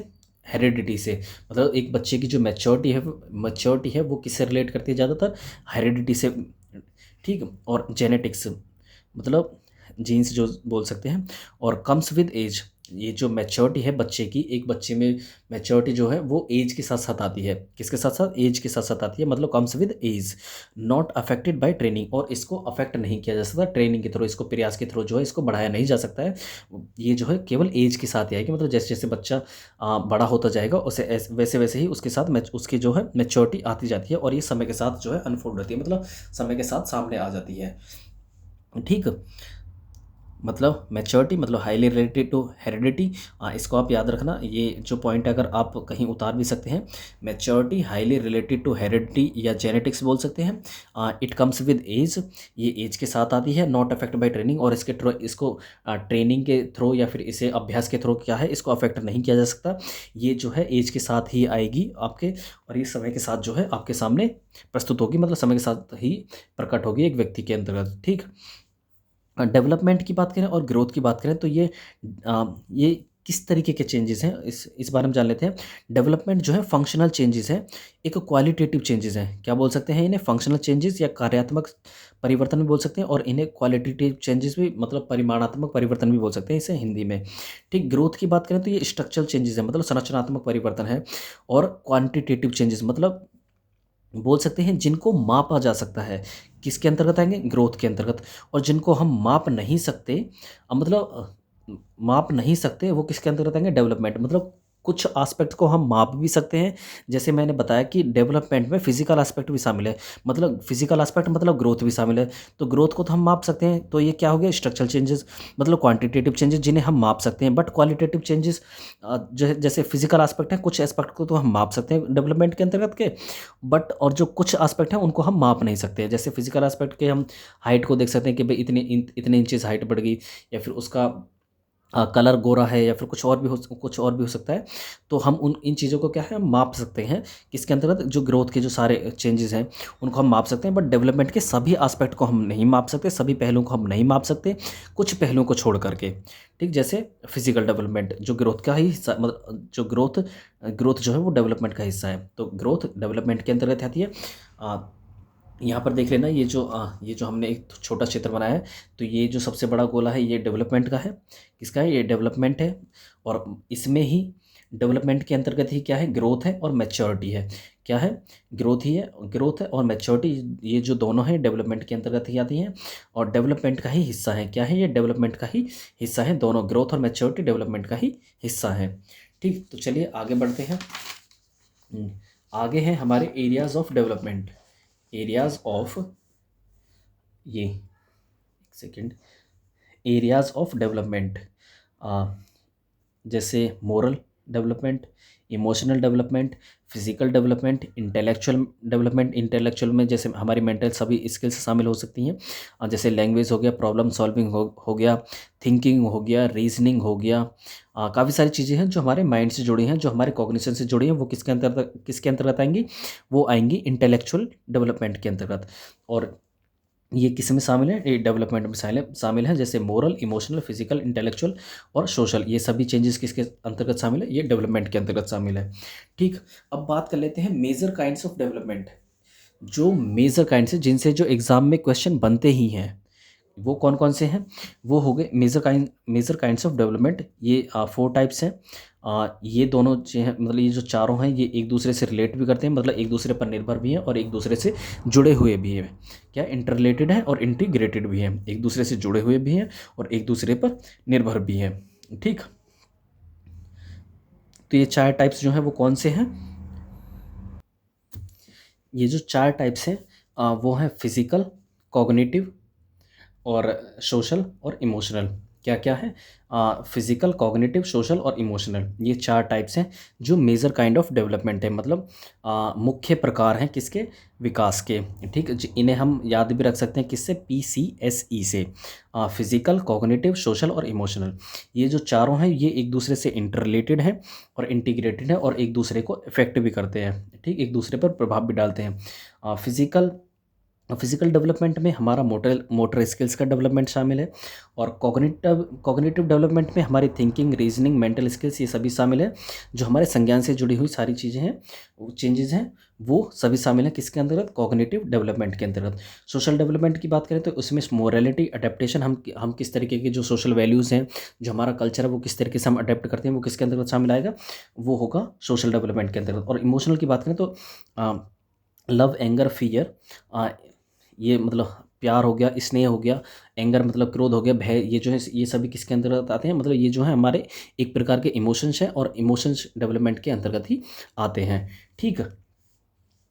हेरिडिटी से। मतलब एक बच्चे की जो मैच्योरिटी है वो किससे रिलेट करती है, ज़्यादातर हेरिडिटी से। ठीक। और जेनेटिक्स मतलब जीन्स जो बोल सकते हैं। और कम्स विद एज, ये जो मैच्योरिटी है बच्चे की, एक बच्चे में मैच्योरिटी जो है वो एज के साथ साथ आती है, किसके साथ साथ, एज के साथ साथ आती है, मतलब comes with age, not affected by training, और इसको अफेक्ट नहीं किया जा सकता ट्रेनिंग के थ्रू, इसको प्रयास के थ्रू जो है इसको बढ़ाया नहीं जा सकता है। ये जो है केवल एज के साथ ही आएगी, मतलब जैसे जैसे बच्चा बड़ा होता जाएगा उसे वैसे वैसे ही उसके साथ उसकी जो है मैच्योरिटी आती जाती है, और ये समय के साथ जो है अनफोल्ड होती है, मतलब समय के साथ सामने आ जाती है। ठीक। मतलब मैच्योरिटी मतलब हाईली रिलेटेड टू हेरिडिटी। इसको आप याद रखना, ये जो पॉइंट अगर आप कहीं उतार भी सकते हैं। Maturity highly related to heredity या जेनेटिक्स बोल सकते हैं। इट कम्स विद एज, ये एज के साथ आती है। नॉट अफेक्ट बाय ट्रेनिंग, और इसके थ्रू इसको ट्रेनिंग के थ्रू या फिर इसे अभ्यास के थ्रू क्या है, इसको अफेक्ट नहीं किया जा सकता। ये जो है एज के साथ ही आएगी आपके, और ये समय के साथ जो है आपके सामने प्रस्तुत होगी, मतलब समय के साथ ही प्रकट होगी एक व्यक्ति के अंतर्गत। ठीक। डेवलपमेंट की बात करें और ग्रोथ की बात करें तो ये किस तरीके के चेंजेस हैं, इस बारे में जान लेते हैं। डेवलपमेंट जो है फंक्शनल चेंजेस हैं, एक क्वालिटेटिव चेंजेस हैं। क्या बोल सकते हैं इन्हें? फंक्शनल चेंजेस या कार्यात्मक परिवर्तन भी बोल सकते हैं, और इन्हें क्वालिटेटिव चेंजेस भी मतलब परिमाणात्मक परिवर्तन भी बोल सकते हैं इसे हिंदी में। ठीक। ग्रोथ की बात करें तो ये स्ट्रक्चरल चेंजेस है, मतलब संरचनात्मक परिवर्तन है। और क्वांटिटेटिव चेंजेस मतलब बोल सकते हैं जिनको मापा जा सकता है। किसके अंतर्गत आएंगे? ग्रोथ के अंतर्गत। और जिनको हम माप नहीं सकते, माप नहीं सकते, वो किसके अंतर्गत आएंगे? डेवलपमेंट। मतलब कुछ एस्पेक्ट को हम माप भी सकते हैं, जैसे मैंने बताया कि डेवलपमेंट में फिजिकल एस्पेक्ट भी शामिल है, मतलब फिजिकल एस्पेक्ट मतलब ग्रोथ भी शामिल है। तो ग्रोथ को तो हम माप सकते हैं, तो ये क्या हो गया? स्ट्रक्चरल चेंजेस, मतलब क्वांटिटेटिव चेंजेस जिन्हें हम माप सकते हैं। बट क्वालिटेटिव चेंजेस जैसे फिजिकल एस्पेक्ट है, कुछ एस्पेक्ट को तो हम माप सकते हैं डेवलपमेंट के अंतर्गत के, बट और जो कुछ एस्पेक्ट हैं उनको हम माप नहीं सकते। जैसे फिजिकल एस्पेक्ट के हम हाइट को देख सकते हैं कि भाई इतने इंचेस हाइट बढ़ गई, या फिर उसका कलर गोरा है, या फिर कुछ और भी हो सकता है। तो हम उन इन चीज़ों को क्या है, हम माप सकते हैं किसके अंतर्गत? जो ग्रोथ के जो सारे चेंजेस हैं उनको हम माप सकते हैं। बट डेवलपमेंट के सभी एस्पेक्ट को हम नहीं माप सकते, सभी पहलुओं को हम नहीं माप सकते, कुछ पहलुओं को छोड़ करके। ठीक। जैसे फिजिकल डेवलपमेंट जो ग्रोथ का ही हिस्सा, मतलब जो ग्रोथ जो है वो डेवलपमेंट का हिस्सा है, तो ग्रोथ डेवलपमेंट के अंतर्गत आती है। यहाँ पर देख लेना, ये जो हमने एक छोटा क्षेत्र बनाया है, तो ये जो सबसे बड़ा गोला है ये डेवलपमेंट का है। किसका है? ये डेवलपमेंट है। और इसमें ही डेवलपमेंट के अंतर्गत ही क्या है? ग्रोथ है और मैच्योरिटी है। क्या है? ग्रोथ ही है, ग्रोथ है और मैच्योरिटी, ये जो दोनों हैं डेवलपमेंट के अंतर्गत ही आती हैं, और डेवलपमेंट का ही हिस्सा है। क्या है? ये डेवलपमेंट का ही हिस्सा है। दोनों ग्रोथ और मैच्योरिटी डेवलपमेंट का ही हिस्सा है। ठीक। तो चलिए आगे बढ़ते हैं। हम्म, आगे हैं हमारे areas of development. Areas of, ये एक सेकेंड, एरियाज ऑफ डेवलपमेंट, जैसे moral development, emotional development, physical development, intellectual development. Intellectual में जैसे हमारी मेंटल सभी स्किल्स शामिल हो सकती हैं, जैसे लैंग्वेज हो गया, प्रॉब्लम सॉल्विंग हो गया, थिंकिंग हो गया, रीजनिंग हो गया। काफ़ी सारी चीज़ें हैं जो हमारे माइंड से जुड़ी हैं, जो हमारे कॉग्निशन से जुड़ी हैं, वो किसके अंतर्गत आएंगी? वो आएंगी इंटेलेक्चुअल डेवलपमेंट के अंतर्गत। और ये किस में शामिल है? ये डेवलपमेंट में शामिल है, जैसे मोरल, इमोशनल, फिजिकल, इंटेलेक्चुअल और सोशल। ये सभी चेंजेस किसके अंतर्गत शामिल है? ये डेवलपमेंट के अंतर्गत शामिल है। ठीक। अब बात कर लेते हैं मेजर काइंड्स ऑफ डेवलपमेंट। जो मेजर काइंड्स हैं जिनसे जो एग्जाम में क्वेश्चन बनते ही हैं, वो कौन कौन से हैं? वो हो गए मेजर काइंड्स ऑफ डेवलपमेंट। ये 4 टाइप्स हैं। ये दोनों जो हैं, मतलब ये जो चारों हैं, ये एक दूसरे से रिलेट भी करते हैं, मतलब एक दूसरे पर निर्भर भी हैं और एक दूसरे से जुड़े हुए भी हैं। क्या? इंटररिलेटेड है और इंटीग्रेटेड भी हैं, एक दूसरे से जुड़े हुए भी हैं और एक दूसरे पर निर्भर भी हैं। ठीक। तो ये 4 टाइप्स जो हैं वो कौन से हैं? ये जो 4 टाइप्स हैं वो हैं फिजिकल, कॉग्निटिव और सोशल और इमोशनल। क्या क्या है? फिजिकल, कॉग्निटिव, सोशल और इमोशनल, ये 4 टाइप्स हैं जो मेजर काइंड ऑफ डेवलपमेंट है, मतलब मुख्य प्रकार हैं किसके? विकास के। ठीक। इन्हें हम याद भी रख सकते हैं किससे? PCSE से। फिजिकल, कॉग्निटिव, सोशल और इमोशनल, ये जो चारों हैं ये एक दूसरे से इंटर रिलेटेड हैं और इंटीग्रेटेड हैं और एक दूसरे को इफेक्ट भी करते हैं। ठीक। एक दूसरे पर प्रभाव भी डालते हैं। फिजिकल डेवलपमेंट में हमारा मोटर स्किल्स का डेवलपमेंट शामिल है, और कॉग्निटिव डेवलपमेंट में हमारी थिंकिंग, रीजनिंग, मेंटल स्किल्स ये सभी शामिल है। जो हमारे संज्ञान से जुड़ी हुई सारी चीज़ें हैं, वो चेंजेस हैं, वो सभी शामिल हैं किसके अंतर्गत? कॉग्निटिव डेवलपमेंट के अंतर्गत। सोशल डेवलपमेंट की बात करें तो उसमें मोरालिटी, अडेप्टेशन, हम किस तरीके के जो सोशल वैल्यूज़ हैं, जो हमारा कल्चर है, वो किस तरीके से हम अडेप्ट करते हैं, वो किसके अंतर्गत शामिल आएगा? वो होगा सोशल डेवलपमेंट के अंतर्गत। और इमोशनल की बात करें तो लव, एंगर, फियर, ये मतलब प्यार हो गया, स्नेह हो गया, एंगर मतलब क्रोध हो गया, भय, ये जो है ये सभी किसके अंतर्गत आते हैं? मतलब ये जो है हमारे एक प्रकार के इमोशंस हैं और इमोशंस डेवलपमेंट के अंतर्गत ही आते हैं। ठीक।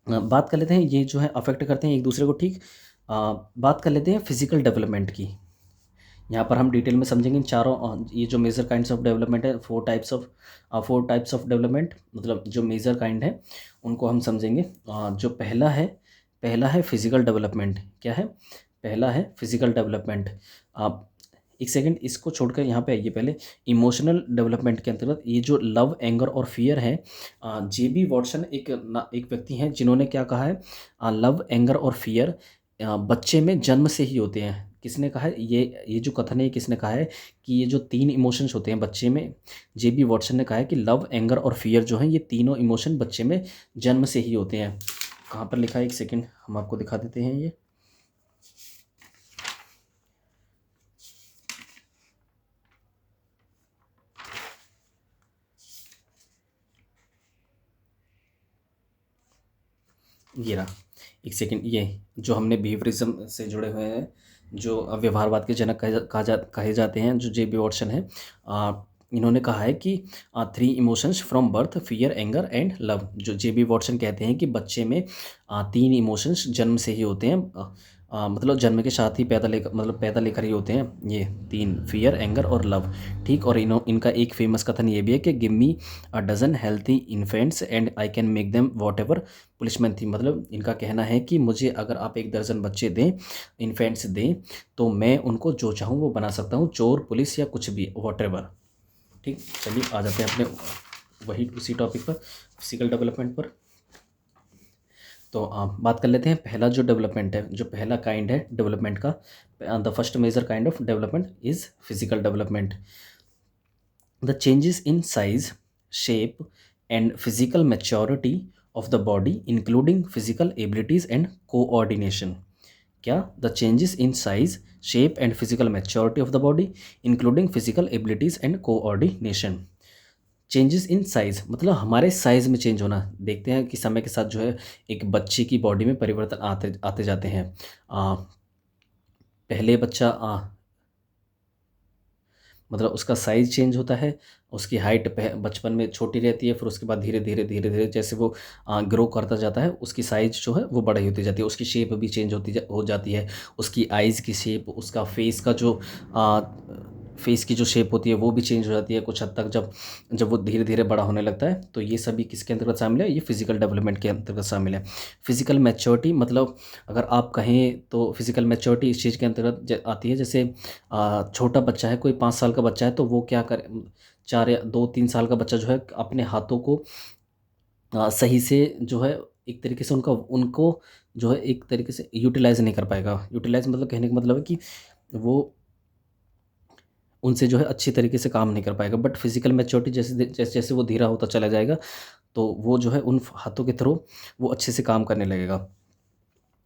बात कर लेते हैं ये जो है अफेक्ट करते हैं एक दूसरे को। ठीक। बात कर लेते हैं फिजिकल डेवलपमेंट की। यहाँ पर हम डिटेल में समझेंगे इन चारों ये जो मेजर काइंड्स ऑफ डेवलपमेंट है, फोर टाइप्स ऑफ डेवलपमेंट, मतलब जो मेजर काइंड है उनको हम समझेंगे। जो पहला है फिजिकल डेवलपमेंट। क्या है? पहला है फिजिकल डेवलपमेंट। आप एक सेकंड इसको छोड़कर यहाँ पे आइए पहले। इमोशनल डेवलपमेंट के अंतर्गत ये जो लव, एंगर और फियर है, जे बी वॉटसन एक व्यक्ति हैं जिन्होंने क्या कहा है, लव, एंगर और फियर बच्चे में जन्म से ही होते हैं। किसने कहा है ये जो कथन है, ये किसने कहा है कि ये जो तीन इमोशंस होते हैं बच्चे में, जे बी वॉटसन ने कहा है कि लव, एंगर और फियर जो हैं ये तीनों इमोशन बच्चे में जन्म से ही होते हैं। कहाँ पर लिखा है? एक सेकंड हम आपको दिखा देते हैं। ये रहा। एक सेकंड, ये जो हमने बिहेवियरिज्म से जुड़े हुए हैं, जो व्यवहारवाद के जनक कहे जाते हैं, जो जे बी वॉटसन है, इन्होंने कहा है कि three emotions from birth, fear, anger and love. जो जे बी वॉटसन कहते हैं कि बच्चे में तीन इमोशंस जन्म से ही होते हैं, मतलब जन्म के साथ ही पैदा लेकर ही होते हैं ये तीन, फियर, एंगर और लव। ठीक। और इनका एक फेमस कथन ये भी है कि give me a dozen healthy infants and I can make them whatever policeman थी। मतलब इनका कहना है कि मुझे अगर आप एक दर्जन बच्चे दें, इन्फेंट्स दें, तो मैं उनको जो चाहूँ वो बना सकता हूँ, चोर, पुलिस या कुछ भी, वॉट एवर। ठीक। चलिए आ जाते हैं अपने वही उसी टॉपिक पर, फिजिकल डेवलपमेंट पर। तो बात कर लेते हैं। पहला जो डेवलपमेंट है, जो पहला काइंड है डेवलपमेंट का, the first major kind of development is physical development. The changes in size, shape and physical maturity of the body including physical abilities and coordination। क्या? The changes in size, shape and physical maturity of the body including physical abilities and coordination. Changes in size मतलब हमारे size में change होना। देखते हैं कि समय के साथ जो है एक बच्चे की बॉडी में परिवर्तन आते आते जाते हैं। पहले बच्चा मतलब उसका साइज़ चेंज होता है, उसकी हाइट बचपन में छोटी रहती है, फिर उसके बाद धीरे धीरे जैसे वो ग्रो करता जाता है, उसकी साइज़ जो है वो बड़ी होती जाती है, उसकी शेप भी चेंज हो जाती है, उसकी आइज़ की शेप, उसका फेस का जो फेस की जो शेप होती है वो भी चेंज हो जाती है कुछ हद तक, जब जब वो धीरे धीरे बड़ा होने लगता है। तो ये सभी किसके अंतर्गत शामिल है? ये फिजिकल डेवलपमेंट के अंतर्गत शामिल है। फिजिकल मैच्योरिटी मतलब अगर आप कहें तो फिजिकल मैच्योरिटी इस चीज़ के अंतर्गत आती है, जैसे छोटा बच्चा है, कोई 5 साल का बच्चा है, तो वो क्या करे, 4 या 2-3 साल का बच्चा जो है अपने हाथों को सही से जो है एक तरीके से उनको जो है एक तरीके से यूटिलाइज नहीं कर पाएगा। यूटिलाइज मतलब कहने का मतलब है कि वो उनसे जो है अच्छी तरीके से काम नहीं कर पाएगा। बट फिजिकल मैच्योरिटी जैसे जैसे वो धीरा होता चला जाएगा, तो वो जो है उन हाथों के थ्रू वो अच्छे से काम करने लगेगा।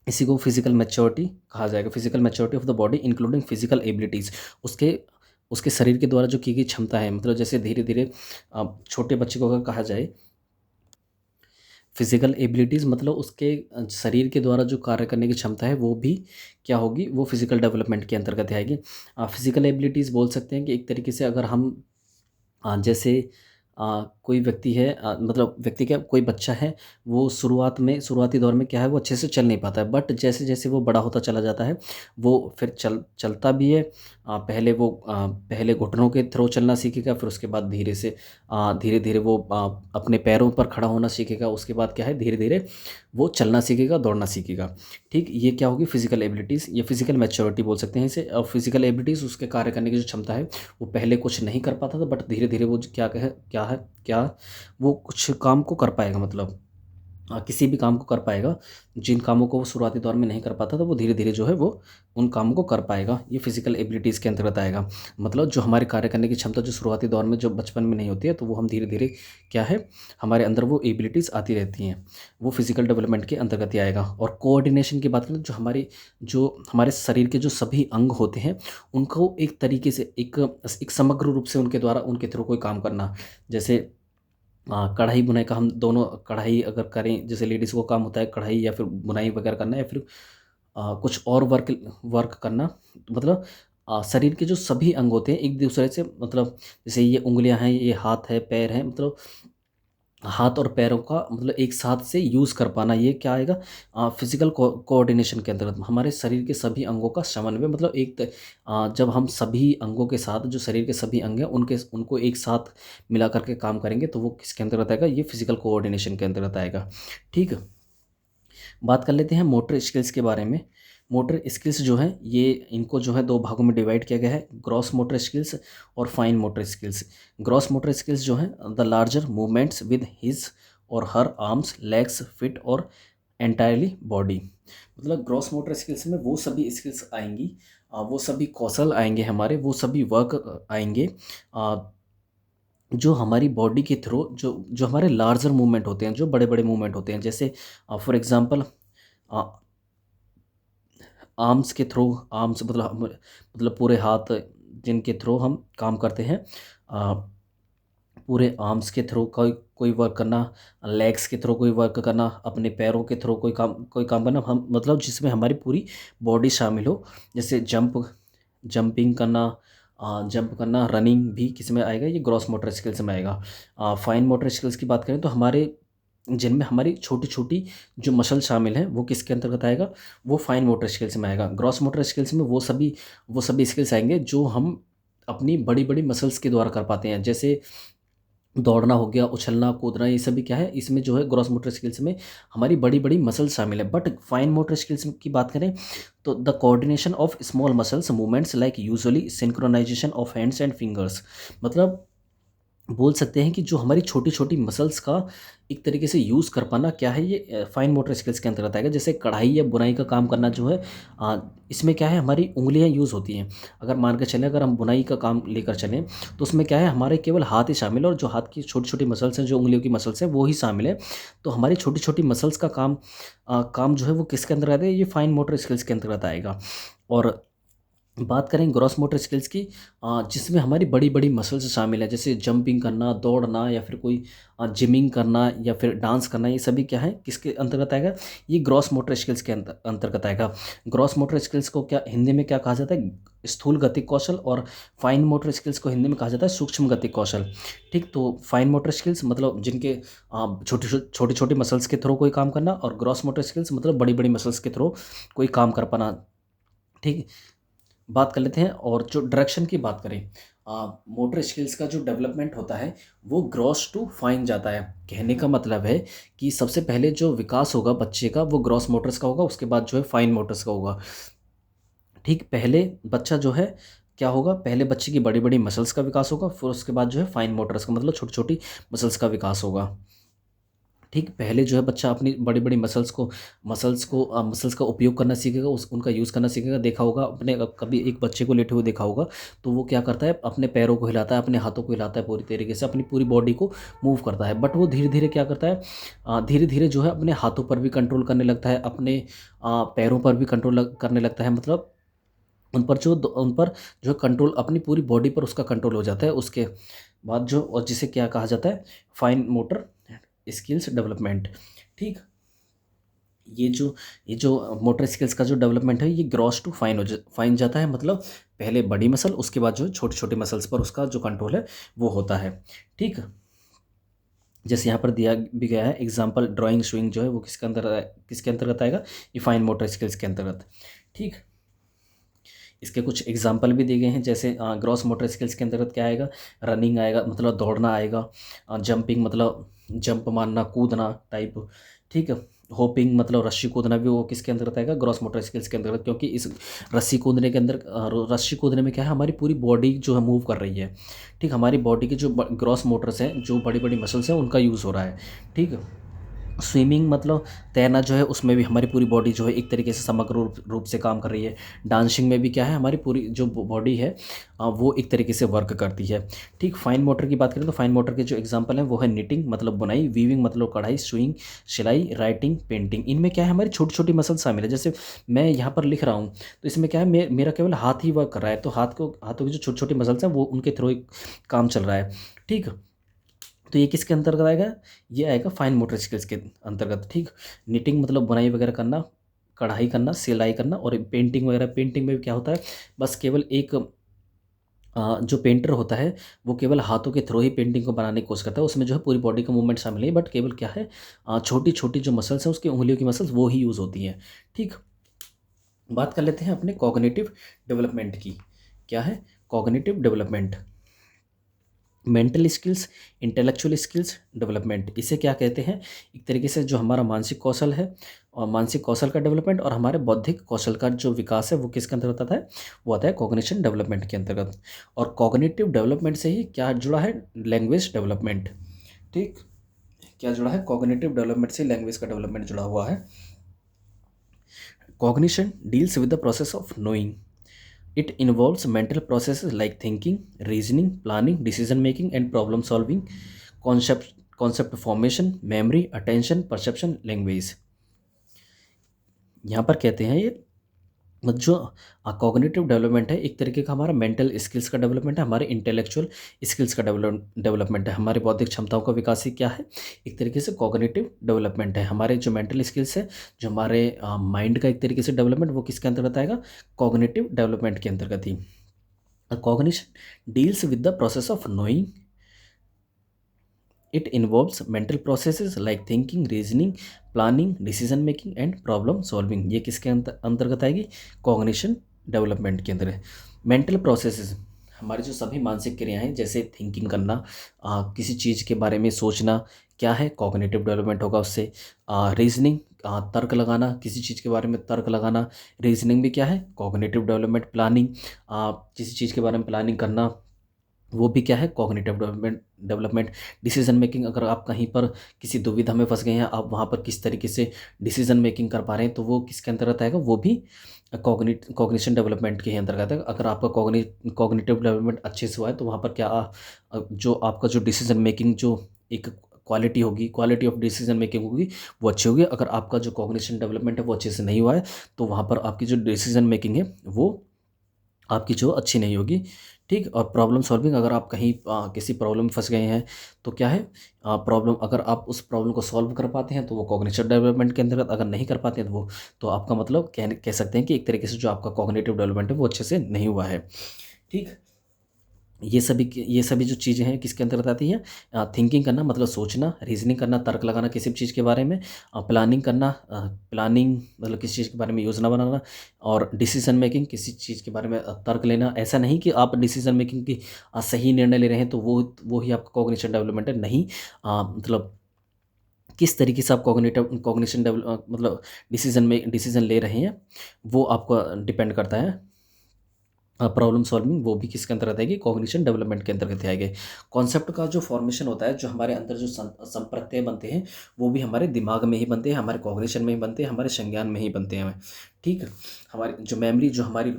इसी को फिजिकल मैच्योरिटी कहा जाएगा। Physical maturity of the body including physical abilities, उसके उसके शरीर के द्वारा जो की गई क्षमता है, मतलब जैसे धीरे धीरे छोटे बच्चे को अगर कहा जाए फिजिकल एबिलिटीज़ मतलब उसके शरीर के द्वारा जो कार्य करने की क्षमता है वो भी क्या होगी, वो फिजिकल डेवलपमेंट के अंतर्गत आएगी। फिजिकल एबिलिटीज़ बोल सकते हैं कि एक तरीके से अगर हम जैसे कोई व्यक्ति है, मतलब व्यक्ति क्या, कोई बच्चा है, वो शुरुआती दौर में क्या है, वो अच्छे से चल नहीं पाता है, बट जैसे जैसे वो बड़ा होता चला जाता है वो फिर चलता भी है। पहले घुटनों के थ्रू चलना सीखेगा, फिर उसके बाद धीरे धीरे वो अपने पैरों पर खड़ा होना सीखेगा, उसके बाद क्या है धीरे धीरे वो चलना सीखेगा, दौड़ना सीखेगा। ठीक। ये क्या होगी? फिजिकल एबिलिटीज़, ये फिजिकल मैच्योरिटी बोल सकते हैं इसे। और फिजिकल एबिलिटीज़ उसके कार्य करने की जो क्षमता है, वो पहले कुछ नहीं कर पाता था, बट धीरे धीरे वो क्या वो कुछ काम को कर पाएगा, मतलब किसी भी काम को कर पाएगा। जिन कामों को वो शुरुआती दौर में नहीं कर पाता था, वो धीरे धीरे जो है वो उन कामों को कर पाएगा। ये फिजिकल एबिलिटीज़ के अंतर्गत आएगा। मतलब जो हमारे कार्य करने की क्षमता जो शुरुआती दौर में, जो बचपन में नहीं होती है, तो वो हम धीरे धीरे क्या है, हमारे अंदर वो एबिलिटीज़ आती रहती हैं, वो फिजिकल डेवलपमेंट के अंतर्गत ही आएगा। और कोऑर्डिनेशन की बात करें, जो हमारे शरीर के जो सभी अंग होते हैं, उनको एक तरीके से एक समग्र रूप से उनके द्वारा उनके थ्रू कोई काम करना। जैसे कढ़ाई बुनाई का, हम दोनों कढ़ाई अगर करें, जैसे लेडीज़ को काम होता है कढ़ाई या फिर बुनाई वगैरह करना, या फिर कुछ और वर्क वर्क करना, मतलब शरीर के जो सभी अंग होते हैं एक दूसरे से, मतलब जैसे ये उंगलियां हैं, ये हाथ है, पैर हैं, मतलब हाथ और पैरों का मतलब एक साथ से यूज़ कर पाना, ये क्या आएगा? फिजिकल कोऑर्डिनेशन के अंतर्गत हमारे शरीर के सभी अंगों का समन्वय, मतलब जब हम सभी अंगों के साथ, जो शरीर के सभी अंग हैं उनके उनको एक साथ मिला करके काम करेंगे, तो वो किसके अंतर्गत आएगा? ये फिजिकल कोऑर्डिनेशन के अंतर्गत आएगा। ठीक है। बात कर लेते हैं मोटर स्किल्स के बारे में। मोटर स्किल्स जो हैं, ये इनको जो है दो भागों में डिवाइड किया गया है, ग्रॉस मोटर स्किल्स और fine motor skills. Gross motor skills जो हैं, the larger movements with his और हर आर्म्स, लेग्स, फिट और एंटायरली बॉडी। मतलब ग्रॉस मोटर स्किल्स में वो सभी स्किल्स आएंगी, वो सभी कौशल आएंगे हमारे, वो सभी वर्क आएंगे, आ, जो हमारी बॉडी के थ्रू, जो जो हमारे लार्जर मूवमेंट होते हैं, जो बड़े बड़े मूवमेंट होते हैं, जैसे फॉर एग्जांपल आर्म्स के थ्रू, आर्म्स मतलब पूरे हाथ जिनके थ्रू हम काम करते हैं, आ, पूरे आर्म्स के थ्रू कोई कोई वर्क करना, लेग्स के थ्रू कोई वर्क करना, अपने पैरों के थ्रू कोई काम करना, हम मतलब जिसमें हमारी पूरी बॉडी शामिल हो, जैसे जंपिंग करना, जंप करना, रनिंग भी किस में आएगा? ये ग्रॉस मोटर स्किल्स में आएगा। फाइन मोटर स्किल्स की बात करें तो हमारे जिनमें हमारी छोटी छोटी जो मसल शामिल हैं, वो किसके अंतर्गत आएगा? वो फाइन मोटर स्किल्स में आएगा। ग्रॉस मोटर स्किल्स में वो सभी स्किल्स आएंगे जो हम अपनी बड़ी बड़ी मसल्स के द्वारा कर पाते हैं, जैसे दौड़ना हो गया, उछलना कूदना, ये सभी क्या है? इसमें जो है ग्रॉस मोटर स्किल्स में हमारी बड़ी बड़ी मसल्स शामिल है। बट फाइन मोटर स्किल्स की बात करें तो the coordination of small muscles movements like usually synchronisation of hands and fingers. मतलब बोल सकते हैं कि जो हमारी छोटी छोटी मसल्स का एक तरीके से यूज़ कर पाना, क्या है? ये फाइन मोटर स्किल्स के अंतर्गत आएगा। जैसे कढ़ाई या बुनाई का काम करना जो है, इसमें क्या है? हमारी उंगलियां यूज़ होती हैं। अगर मान के चलें, अगर हम बुनाई का काम लेकर चलें, तो उसमें क्या है? हमारे केवल हाथ ही शामिल है, और जो हाथ की छोटी छोटी मसल्स हैं, जो उंगलियों की मसल्स हैं, वो ही शामिल है। तो हमारी छोटी छोटी मसल्स का काम जो है वो किसके अंतर्गत है? ये फाइन मोटर स्किल्स के अंतर्गत आएगा। और बात करें ग्रॉस मोटर स्किल्स की, जिसमें हमारी बड़ी बड़ी मसल्स शामिल है, जैसे जंपिंग करना, दौड़ना, या फिर कोई जिमिंग करना, या फिर डांस करना, ये सभी क्या है? किसके अंतर्गत आएगा? ये ग्रॉस मोटर स्किल्स के अंतर्गत आएगा। ग्रॉस मोटर स्किल्स को क्या हिंदी में क्या कहा जाता है? स्थूल गतिक कौशल। और फाइन मोटर स्किल्स को हिंदी में कहा जाता है सूक्ष्म गतिक कौशल। ठीक, तो फाइन मोटर स्किल्स मतलब जिनके छोटी छोटी छोटी मसल्स के थ्रू कोई काम करना, और ग्रॉस मोटर स्किल्स मतलब बड़ी बड़ी मसल्स के थ्रू कोई काम कर पाना। ठीक, बात कर लेते हैं। और जो डायरेक्शन की बात करें, मोटर स्किल्स का जो डेवलपमेंट होता है, वो ग्रॉस टू फाइन जाता है। कहने का मतलब है कि सबसे पहले जो विकास होगा बच्चे का, वो ग्रॉस मोटर्स का होगा, उसके बाद जो है फाइन मोटर्स का होगा। ठीक, पहले बच्चा जो है क्या होगा? पहले बच्चे की बड़ी बड़ी मसल्स का विकास होगा, फिर उसके बाद जो है फाइन मोटर्स का मतलब छोटी छोटी मसल्स का विकास होगा। ठीक, पहले जो है बच्चा अपनी बड़ी बड़ी मसल्स का उपयोग करना सीखेगा, उस उनका यूज़ करना सीखेगा। देखा होगा अपने, कभी एक बच्चे को लेटे हुए देखा होगा, तो वो क्या करता है? अपने पैरों को हिलाता है, अपने हाथों को हिलाता है, पूरी तरीके से अपनी पूरी बॉडी को मूव करता है। बट वो धीरे धीरे क्या करता है? धीरे धीरे जो है अपने हाथों पर भी कंट्रोल करने लगता है, अपने पैरों पर भी कंट्रोल करने लगता है। मतलब उन पर जो कंट्रोल, अपनी पूरी बॉडी पर उसका कंट्रोल हो जाता है। उसके बाद जो, और जिसे क्या कहा जाता है? Fine motor skills development. ठीक, ये जो मोटर स्किल्स का जो डेवलपमेंट है, ये ग्रॉस टू फाइन जाता है। मतलब पहले बड़ी मसल, उसके बाद जो छोटी छोटी मसल्स पर उसका जो कंट्रोल है वो होता है। ठीक, जैसे यहाँ पर दिया भी गया है एग्जांपल, ड्राइंग स्विंग जो है वो किसके अंतर्गत आएगा? ये फाइन मोटर स्किल्स के अंतर्गत। ठीक, इसके कुछ एग्जाम्पल भी दिए गए हैं, जैसे ग्रॉस मोटर स्किल्स के अंतर्गत क्या आएगा? रनिंग आएगा, मतलब दौड़ना आएगा। जंपिंग मतलब जंप मारना, कूदना टाइप। ठीक है। होपिंग मतलब रस्सी कूदना भी वो किसके अंतर्गत आएगा? ग्रॉस मोटर स्किल्स के अंतर्गत, क्योंकि इस रस्सी कूदने में क्या है? हमारी पूरी बॉडी जो है मूव कर रही है। ठीक, हमारी बॉडी के जो ग्रॉस मोटर्स हैं, जो बड़ी बड़ी मसल्स हैं, उनका यूज़ हो रहा है। ठीक, स्विमिंग मतलब तैरना जो है, उसमें भी हमारी पूरी बॉडी जो है एक तरीके से समग्र रूप से काम कर रही है। डांसिंग में भी क्या है? हमारी पूरी जो बॉडी है, वो एक तरीके से वर्क करती है। ठीक, फाइन मोटर की बात करें तो फाइन मोटर के जो एग्जांपल हैं वो है निटिंग मतलब बुनाई, वीविंग मतलब कढ़ाई, स्विंग सिलाई, राइटिंग, पेंटिंग। इनमें क्या है? हमारी छोटी छोटी मसल शामिल है। जैसे मैं यहाँ पर लिख रहा हूँ, तो इसमें क्या है? मेरा केवल हाथ ही वर्क कर रहा है, तो हाथों की जो छोटी छोटी मसल्स हैं वो उनके थ्रू काम चल रहा है। ठीक, तो ये किसके अंतर्गत आएगा? ये आएगा फाइन मोटर स्किल्स के अंतर्गत। ठीक, निटिंग मतलब बुनाई वगैरह करना, कढ़ाई करना, सिलाई करना, और पेंटिंग वगैरह। पेंटिंग में क्या होता है? बस केवल एक जो पेंटर होता है वो केवल हाथों के थ्रू ही पेंटिंग को बनाने की कोशिश करता है, उसमें जो है पूरी बॉडी का मूवमेंट शामिल नहीं, बट केवल क्या है, छोटी छोटी जो मसल्स हैं उसकी उंगलियों की मसल्स वो ही यूज़ होती हैं। ठीक, बात कर लेते हैं अपने कॉग्निटिव डेवलपमेंट की। क्या है cognitive development? Mental skills, intellectual skills development, इसे क्या कहते हैं? एक तरीके से जो हमारा मानसिक कौशल है और मानसिक कौशल का डेवलपमेंट और हमारे बौद्धिक कौशल का जो विकास है वो किसके अंतर्गत आता है? वो आता है कॉग्निशन डेवलपमेंट के अंतर्गत। और कॉग्निटिव डेवलपमेंट से ही क्या जुड़ा है? Language development. ठीक, क्या जुड़ा है? कॉग्निटिव डेवलपमेंट से लैंग्वेज का डेवलपमेंट जुड़ा हुआ है। Cognition deals with the process of knowing. It involves mental processes like thinking, reasoning, planning, decision making, and problem solving, concept formation, memory, attention, perception, language। यहाँ पर कहते हैं ये जो कॉग्निटिव डेवलपमेंट है एक तरीके का हमारा मेंटल स्किल्स का डेवलपमेंट है, हमारे इंटेलेक्चुअल स्किल्स का डेवलपमेंट है, हमारी बौद्धिक क्षमताओं का विकास ही क्या है? एक तरीके से कॉग्निटिव डेवलपमेंट है। हमारे जो मेंटल स्किल्स है, जो हमारे माइंड का एक तरीके से डेवलपमेंट, वो किसके अंतर्गत आएगा? कॉग्निटिव डेवलपमेंट के अंतर्गत ही। Cognition deals with the process of knowing. It involves mental processes like thinking, reasoning, planning, decision making and problem solving। ये किसके अंतर्गत आएगी? कॉग्निशन डेवलपमेंट के अंदर। मेंटल प्रोसेसेस हमारी जो सभी मानसिक क्रियाएं हैं, जैसे थिंकिंग करना, किसी चीज़ के बारे में सोचना, क्या है? कॉग्निटिव डेवलपमेंट होगा उससे। रीजनिंग, तर्क लगाना, किसी चीज़ के बारे में तर्क लगाना, रीजनिंग भी क्या है? Cognitive development. प्लानिंग, किसी चीज़ के बारे में प्लानिंग करना, वो भी क्या है? Cognitive development. डिसीजन मेकिंग, अगर आप कहीं पर किसी दुविधा में फंस गए हैं, आप वहाँ पर किस तरीके से डिसीजन मेकिंग कर पा रहे हैं, तो वो किसके अंतर्गत आएगा? वो भी कॉग्निशन डेवलपमेंट के ही अंतर्गत है। अगर आपका कॉग्निटिव डेवलपमेंट अच्छे से हुआ है तो वहाँ पर क्या जो आपका जो डिसीजन मेकिंग जो एक क्वालिटी होगी, क्वालिटी ऑफ डिसीजन मेकिंग होगी, वो अच्छी होगी। अगर आपका जो कॉग्निशन डेवलपमेंट है वो अच्छे से नहीं हुआ है तो वहाँ पर आपकी जो डिसीजन मेकिंग है वो आपकी जो अच्छी नहीं होगी। ठीक, और प्रॉब्लम सॉल्विंग, अगर आप कहीं किसी प्रॉब्लम में फंस गए हैं तो क्या है? प्रॉब्लम, अगर आप उस प्रॉब्लम को सॉल्व कर पाते हैं तो वो कॉग्निटिव डेवलपमेंट के अंतर्गत, अगर नहीं कर पाते हैं तो वो, तो आपका मतलब कह सकते हैं कि एक तरीके से जो आपका कॉग्निटिव डेवलपमेंट है वो अच्छे से नहीं हुआ है। ठीक, ये सभी जो चीज़ें हैं किसके अंतर्गत आती हैं? थिंकिंग करना मतलब सोचना, रीजनिंग करना, तर्क लगाना किसी भी चीज़ के बारे में, प्लानिंग करना, प्लानिंग मतलब किसी चीज़ के बारे में योजना बनाना, और डिसीजन मेकिंग, किसी चीज़ के बारे में तर्क लेना। ऐसा नहीं कि आप डिसीजन मेकिंग की सही निर्णय ले रहे हैं तो वो ही आपका कॉग्निशन डेवलपमेंट है, नहीं। मतलब किस तरीके से आप कॉग्निशन मतलब डिसीजन ले रहे हैं वो आपको डिपेंड करता है। प्रॉब्लम सॉल्विंग वो भी किसके अंतर्गत आएगी? कॉग्निशन डेवलपमेंट के अंतर्गत ही आएगी। कॉन्सेप्ट का जो फॉर्मेशन होता है, जो हमारे अंदर जो संप्रत्यय बनते हैं वो भी हमारे दिमाग में ही बनते हैं, हमारे कॉग्निशन में ही बनते हैं, हमारे संज्ञान में ही बनते हैं। ठीक, हमारी जो मेमोरी, जो हमारी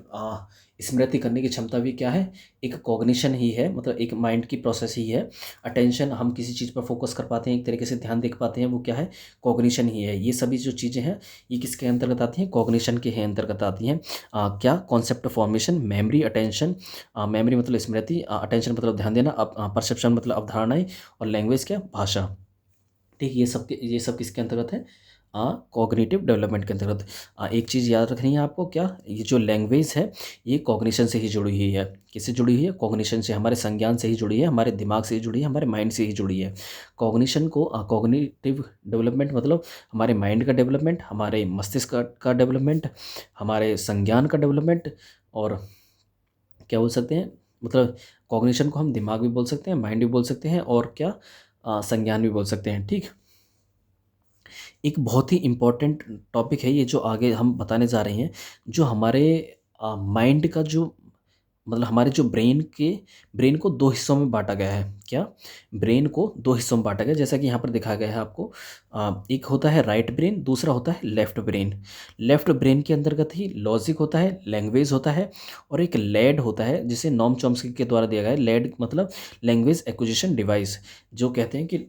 स्मृति करने की क्षमता भी क्या है? एक कॉग्निशन ही है, मतलब एक माइंड की प्रोसेस ही है। अटेंशन, हम किसी चीज़ पर फोकस कर पाते हैं, एक तरीके से ध्यान देख पाते हैं, वो क्या है? कॉग्निशन ही है। ये सभी जो चीज़ें हैं ये किसके अंतर्गत आती हैं? कॉग्निशन के ही अंतर्गत आती हैं। क्या? Concept formation, memory, attention, memory मतलब स्मृति, अटेंशन मतलब ध्यान देना, परसेप्शन मतलब अवधारणाएं, और लैंग्वेज क्या? भाषा। ठीक, ये सब किसके अंतर्गत है? कॉग्निटिव डेवलपमेंट के अंतर्गत। एक चीज़ याद रखनी है आपको, क्या? ये जो लैंग्वेज है ये कॉग्निशन से ही जुड़ी हुई है। किससे जुड़ी हुई है? कॉग्निशन से, हमारे संज्ञान से ही जुड़ी है, हमारे दिमाग से ही जुड़ी है, हमारे माइंड से ही जुड़ी है। कॉग्निशन को कॉग्निटिव डेवलपमेंट मतलब हमारे माइंड का डेवलपमेंट, हमारे मस्तिष्क का डेवलपमेंट, हमारे संज्ञान का डेवलपमेंट, और क्या बोल सकते हैं, मतलब कॉग्निशन को हम दिमाग भी बोल सकते हैं, माइंड भी बोल सकते हैं, और क्या? संज्ञान भी बोल सकते हैं। ठीक, एक बहुत ही इम्पोर्टेंट टॉपिक है ये जो आगे हम बताने जा रहे हैं, जो हमारे माइंड का जो मतलब हमारे जो ब्रेन को दो हिस्सों में बांटा गया है। क्या? ब्रेन को दो हिस्सों में बांटा गया है, जैसा कि यहाँ पर दिखाया गया है आपको। एक होता है राइट ब्रेन, दूसरा होता है लेफ्ट ब्रेन। लेफ्ट ब्रेन के अंतर्गत ही लॉजिक होता है, लैंग्वेज होता है, और एक लेड होता है जिसे नॉम चॉम्स्की के द्वारा दिया गया है। लेड मतलब लैंग्वेज एक्विजिशन डिवाइस, जो कहते हैं कि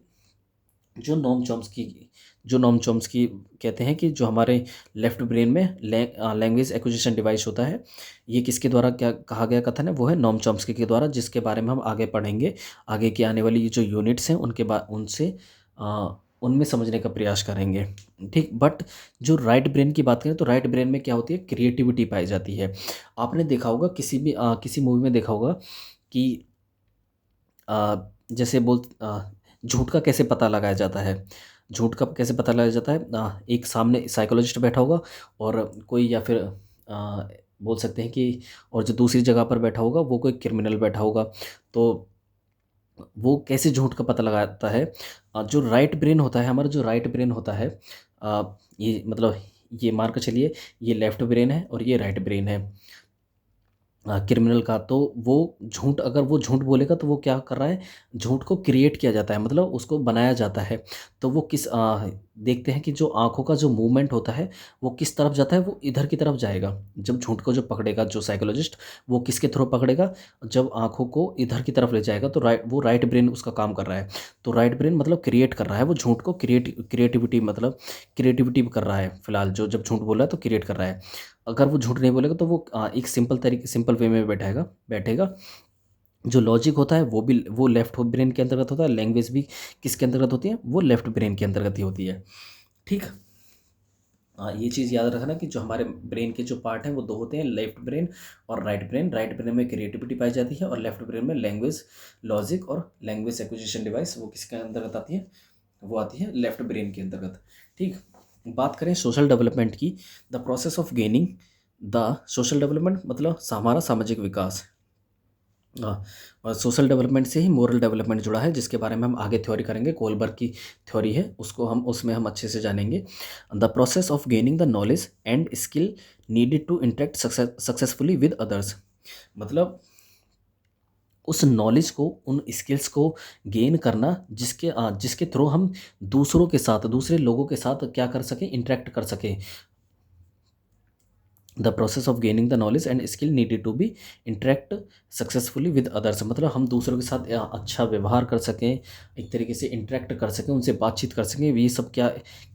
जो नोम चॉम्स्की जो नोम चॉम्स्की कहते हैं कि जो हमारे लेफ्ट ब्रेन में लैंग्वेज एक्विजिशन डिवाइस होता है, ये किसके द्वारा क्या कहा गया कथन है? वो है नोम चॉम्स्की के द्वारा, जिसके बारे में हम आगे पढ़ेंगे। आगे की आने वाली जो यूनिट्स हैं उनके बाद उनमें समझने का प्रयास करेंगे। ठीक, बट जो राइट ब्रेन की बात करें तो राइट ब्रेन में क्या होती है? क्रिएटिविटी पाई जाती है। आपने देखा होगा किसी मूवी में देखा होगा कि जैसे झूठ का कैसे पता लगाया जाता है। झूठ का कैसे पता लगाया जाता है, एक सामने साइकोलॉजिस्ट बैठा होगा और कोई, या फिर बोल सकते हैं कि, और जो दूसरी जगह पर बैठा होगा वो कोई क्रिमिनल बैठा होगा। तो वो कैसे झूठ का पता लगाता है, जो राइट ब्रेन होता है हमारा, जो राइट ब्रेन होता है, ये मतलब ये मान कर चलिए, ये लेफ्ट ब्रेन है और ये राइट ब्रेन है क्रिमिनल का। तो वो झूठ, अगर वो झूठ बोलेगा तो वो क्या कर रहा है, झूठ को क्रिएट किया जाता है, मतलब उसको बनाया जाता है। तो वो देखते हैं कि जो आँखों का जो मूवमेंट होता है वो किस तरफ जाता है, वो इधर की तरफ जाएगा। जब झूठ को जो पकड़ेगा जो साइकोलॉजिस्ट, वो किसके थ्रू पकड़ेगा, जब आँखों को इधर की तरफ ले जाएगा तो वो राइट ब्रेन उसका काम कर रहा है। तो राइट ब्रेन मतलब क्रिएट कर रहा है, वो झूठ को क्रिएटिविटी मतलब क्रिएटिविटी कर रहा है। फिलहाल जो जब झूठ बोल रहा है तो क्रिएट कर रहा है। अगर वो झूठ नहीं बोलेगा तो वो एक सिंपल वे में बैठेगा बैठेगा। जो लॉजिक होता है वो लेफ्ट ब्रेन के अंतर्गत होता है। लैंग्वेज भी किसके अंतर्गत होती है, वो लेफ्ट ब्रेन के अंतर्गत ही होती है। ठीक। ये चीज़ याद रखना कि जो हमारे ब्रेन के जो पार्ट हैं वो दो होते हैं, लेफ्ट ब्रेन और राइट ब्रेन। राइट ब्रेन में क्रिएटिविटी पाई जाती है और लेफ्ट ब्रेन में लैंग्वेज, लॉजिक और लैंग्वेज एक्विजिशन डिवाइस, वो किसके अंतर्गत आती है, वो आती है लेफ्ट ब्रेन के अंतर्गत। ठीक। बात करें सोशल डेवलपमेंट की, the process of gaining the social development मतलब हमारा सामाजिक विकास। हाँ, और सोशल डेवलपमेंट से ही मोरल डेवलपमेंट जुड़ा है, जिसके बारे में हम आगे थ्योरी करेंगे। कोलबर्ग की थ्योरी है, उसको हम उसमें हम अच्छे से जानेंगे। The process of gaining the knowledge and skill needed to interact successfully with others, मतलब उस नॉलेज को, उन स्किल्स को गेन करना जिसके थ्रू हम दूसरों के साथ, दूसरे लोगों के साथ क्या कर सकें, इंटरेक्ट कर सकें। The process of gaining the knowledge and skill needed to be interact successfully with others, मतलब हम दूसरों के साथ अच्छा व्यवहार कर सकें, एक तरीके से इंटरेक्ट कर सकें, उनसे बातचीत कर सकें। ये सब क्या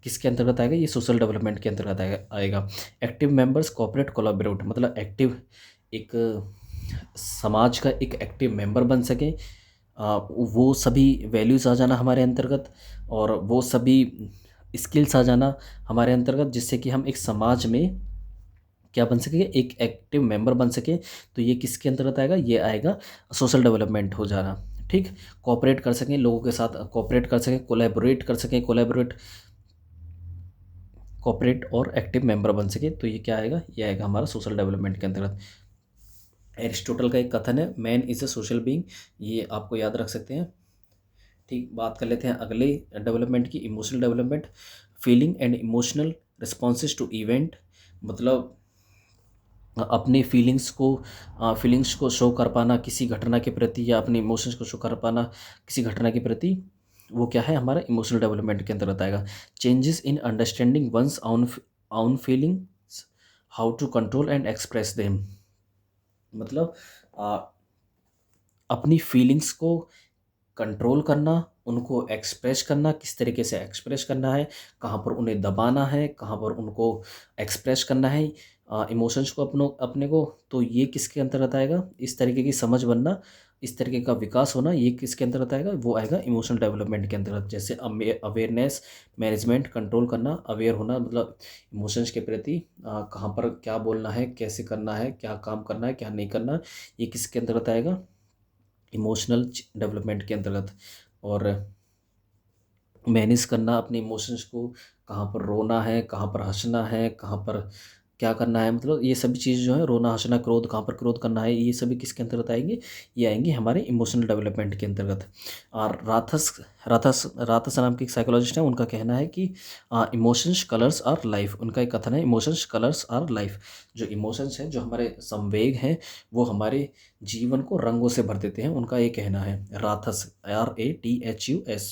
किसके अंतर्गत आएगा, ये सोशल डेवलपमेंट के अंतर्गत आएगा। एक्टिव मेंबर्स कोऑपरेट कोलैबोरेट, मतलब एक्टिव, एक समाज का एक एक्टिव मेंबर बन सकें। वो सभी वैल्यूज़ आ जाना हमारे अंतर्गत, और वो सभी स्किल्स आ जाना हमारे अंतर्गत, जिससे कि हम एक समाज में क्या बन सके, एक एक्टिव मेंबर बन सके। तो ये किसके अंतर्गत आएगा, ये आएगा सोशल डेवलपमेंट हो जाना। ठीक। कोऑपरेट कर सकें, लोगों के साथ कोऑपरेट कर सकें, कोलैबोरेट कर सकें, कोऑपरेट और एक्टिव मेंबर बन सके। तो ये क्या आएगा, ये आएगा हमारा सोशल डेवलपमेंट के अंतर्गत। एरिस्टोटल का एक कथन है, man is a social being, ये आपको याद रख सकते हैं। ठीक। बात कर लेते हैं अगले डेवलपमेंट की, emotional development. Feeling and emotional responses to event, मतलब अपनी फीलिंग्स को शो कर पाना किसी घटना के प्रति, या अपने इमोशंस को शो कर पाना किसी घटना के प्रति, वो क्या है, हमारा इमोशनल डेवलपमेंट के अंतर्गत आएगा। Changes in understanding one's on feelings, how to control and express them, मतलब आ, अपनी फीलिंग्स को कंट्रोल करना, उनको एक्सप्रेस करना, किस तरीके से एक्सप्रेस करना है, कहाँ पर उन्हें दबाना है, कहाँ पर उनको एक्सप्रेस करना है, इमोशंस को अपने को। तो ये किसके अंतर्गत आएगा, इस तरीके की समझ बनना, इस तरीके का विकास होना, ये किसके अंतर्गत आएगा, वो आएगा इमोशनल डेवलपमेंट के अंतर्गत। जैसे अवेयरनेस, मैनेजमेंट, कंट्रोल करना, अवेयर होना, मतलब इमोशंस के प्रति कहाँ पर क्या बोलना है, कैसे करना है, क्या काम करना है, क्या नहीं करना, ये किसके अंतर्गत आएगा, इमोशनल डेवलपमेंट के अंतर्गत। और मैनेज करना अपने इमोशंस को, कहाँ पर रोना है, कहाँ पर हंसना है, कहाँ पर क्या करना है, मतलब ये सभी चीज़ जो है, रोना, हंसना, क्रोध, कहाँ पर क्रोध करना है, ये सभी किसके अंतर्गत आएंगे, ये आएंगे हमारे इमोशनल डेवलपमेंट के अंतर्गत। और राथस नाम के एक साइकोलॉजिस्ट हैं, उनका कहना है कि इमोशंस कलर्स आर लाइफ, उनका एक कथन है, इमोशंस कलर्स आर लाइफ। जो इमोशंस हैं, जो हमारे संवेग हैं, वो हमारे जीवन को रंगों से भर देते हैं, उनका ये कहना है। राथस, RATHUS।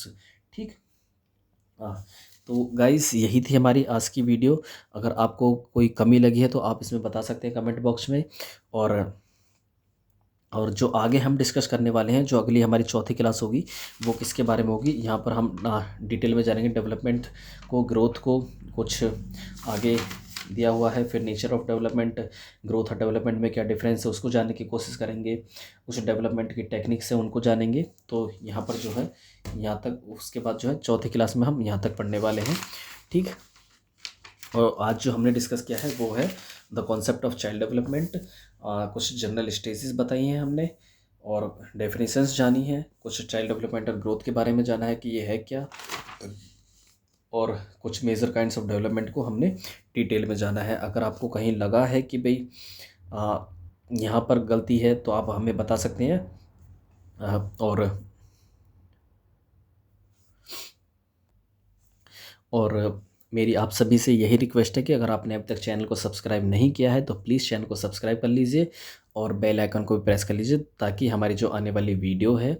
ठीक। हाँ। तो गाइस यही थी हमारी आज की वीडियो। अगर आपको कोई कमी लगी है तो आप इसमें बता सकते हैं कमेंट बॉक्स में। और जो आगे हम डिस्कस करने वाले हैं, जो अगली हमारी चौथी क्लास होगी, वो किसके बारे में होगी, यहाँ पर हम डिटेल में जानेंगे डेवलपमेंट को, ग्रोथ को, कुछ आगे दिया हुआ है। फिर नेचर ऑफ डेवलपमेंट, ग्रोथ और डेवलपमेंट में क्या डिफरेंस है, उसको जानने की कोशिश करेंगे। कुछ डेवलपमेंट की टेक्निक्स है, उनको जानेंगे। तो यहाँ पर जो है, यहाँ तक, उसके बाद जो है चौथी क्लास में हम यहाँ तक पढ़ने वाले हैं। ठीक। और आज जो हमने डिस्कस किया है वो है the concept of child development. कुछ जनरल स्टेजेस बताई हैं हमने, और डेफिनेशंस जानी है, कुछ चाइल्ड डेवलपमेंट और ग्रोथ के बारे में जाना है कि ये है क्या, और कुछ मेजर काइंड्स ऑफ डेवलपमेंट को हमने डिटेल में जाना है। अगर आपको कहीं लगा है कि भाई यहाँ पर गलती है तो आप हमें बता सकते हैं। और मेरी आप सभी से यही रिक्वेस्ट है कि अगर आपने अब तक चैनल को सब्सक्राइब नहीं किया है तो प्लीज़ चैनल को सब्सक्राइब कर लीजिए और बेल आइकन को भी प्रेस कर लीजिए, ताकि हमारी जो आने वाली वीडियो है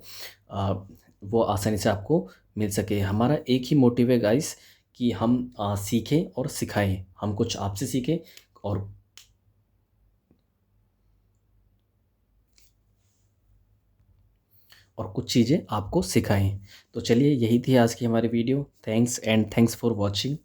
वो आसानी से आपको मिल सके। हमारा एक ही मोटिव है गाइस कि हम सीखें और सिखाएं, हम कुछ आपसे सीखें और कुछ चीज़ें आपको सिखाएं। तो चलिए, यही थी आज की हमारी वीडियो। Thanks for watching.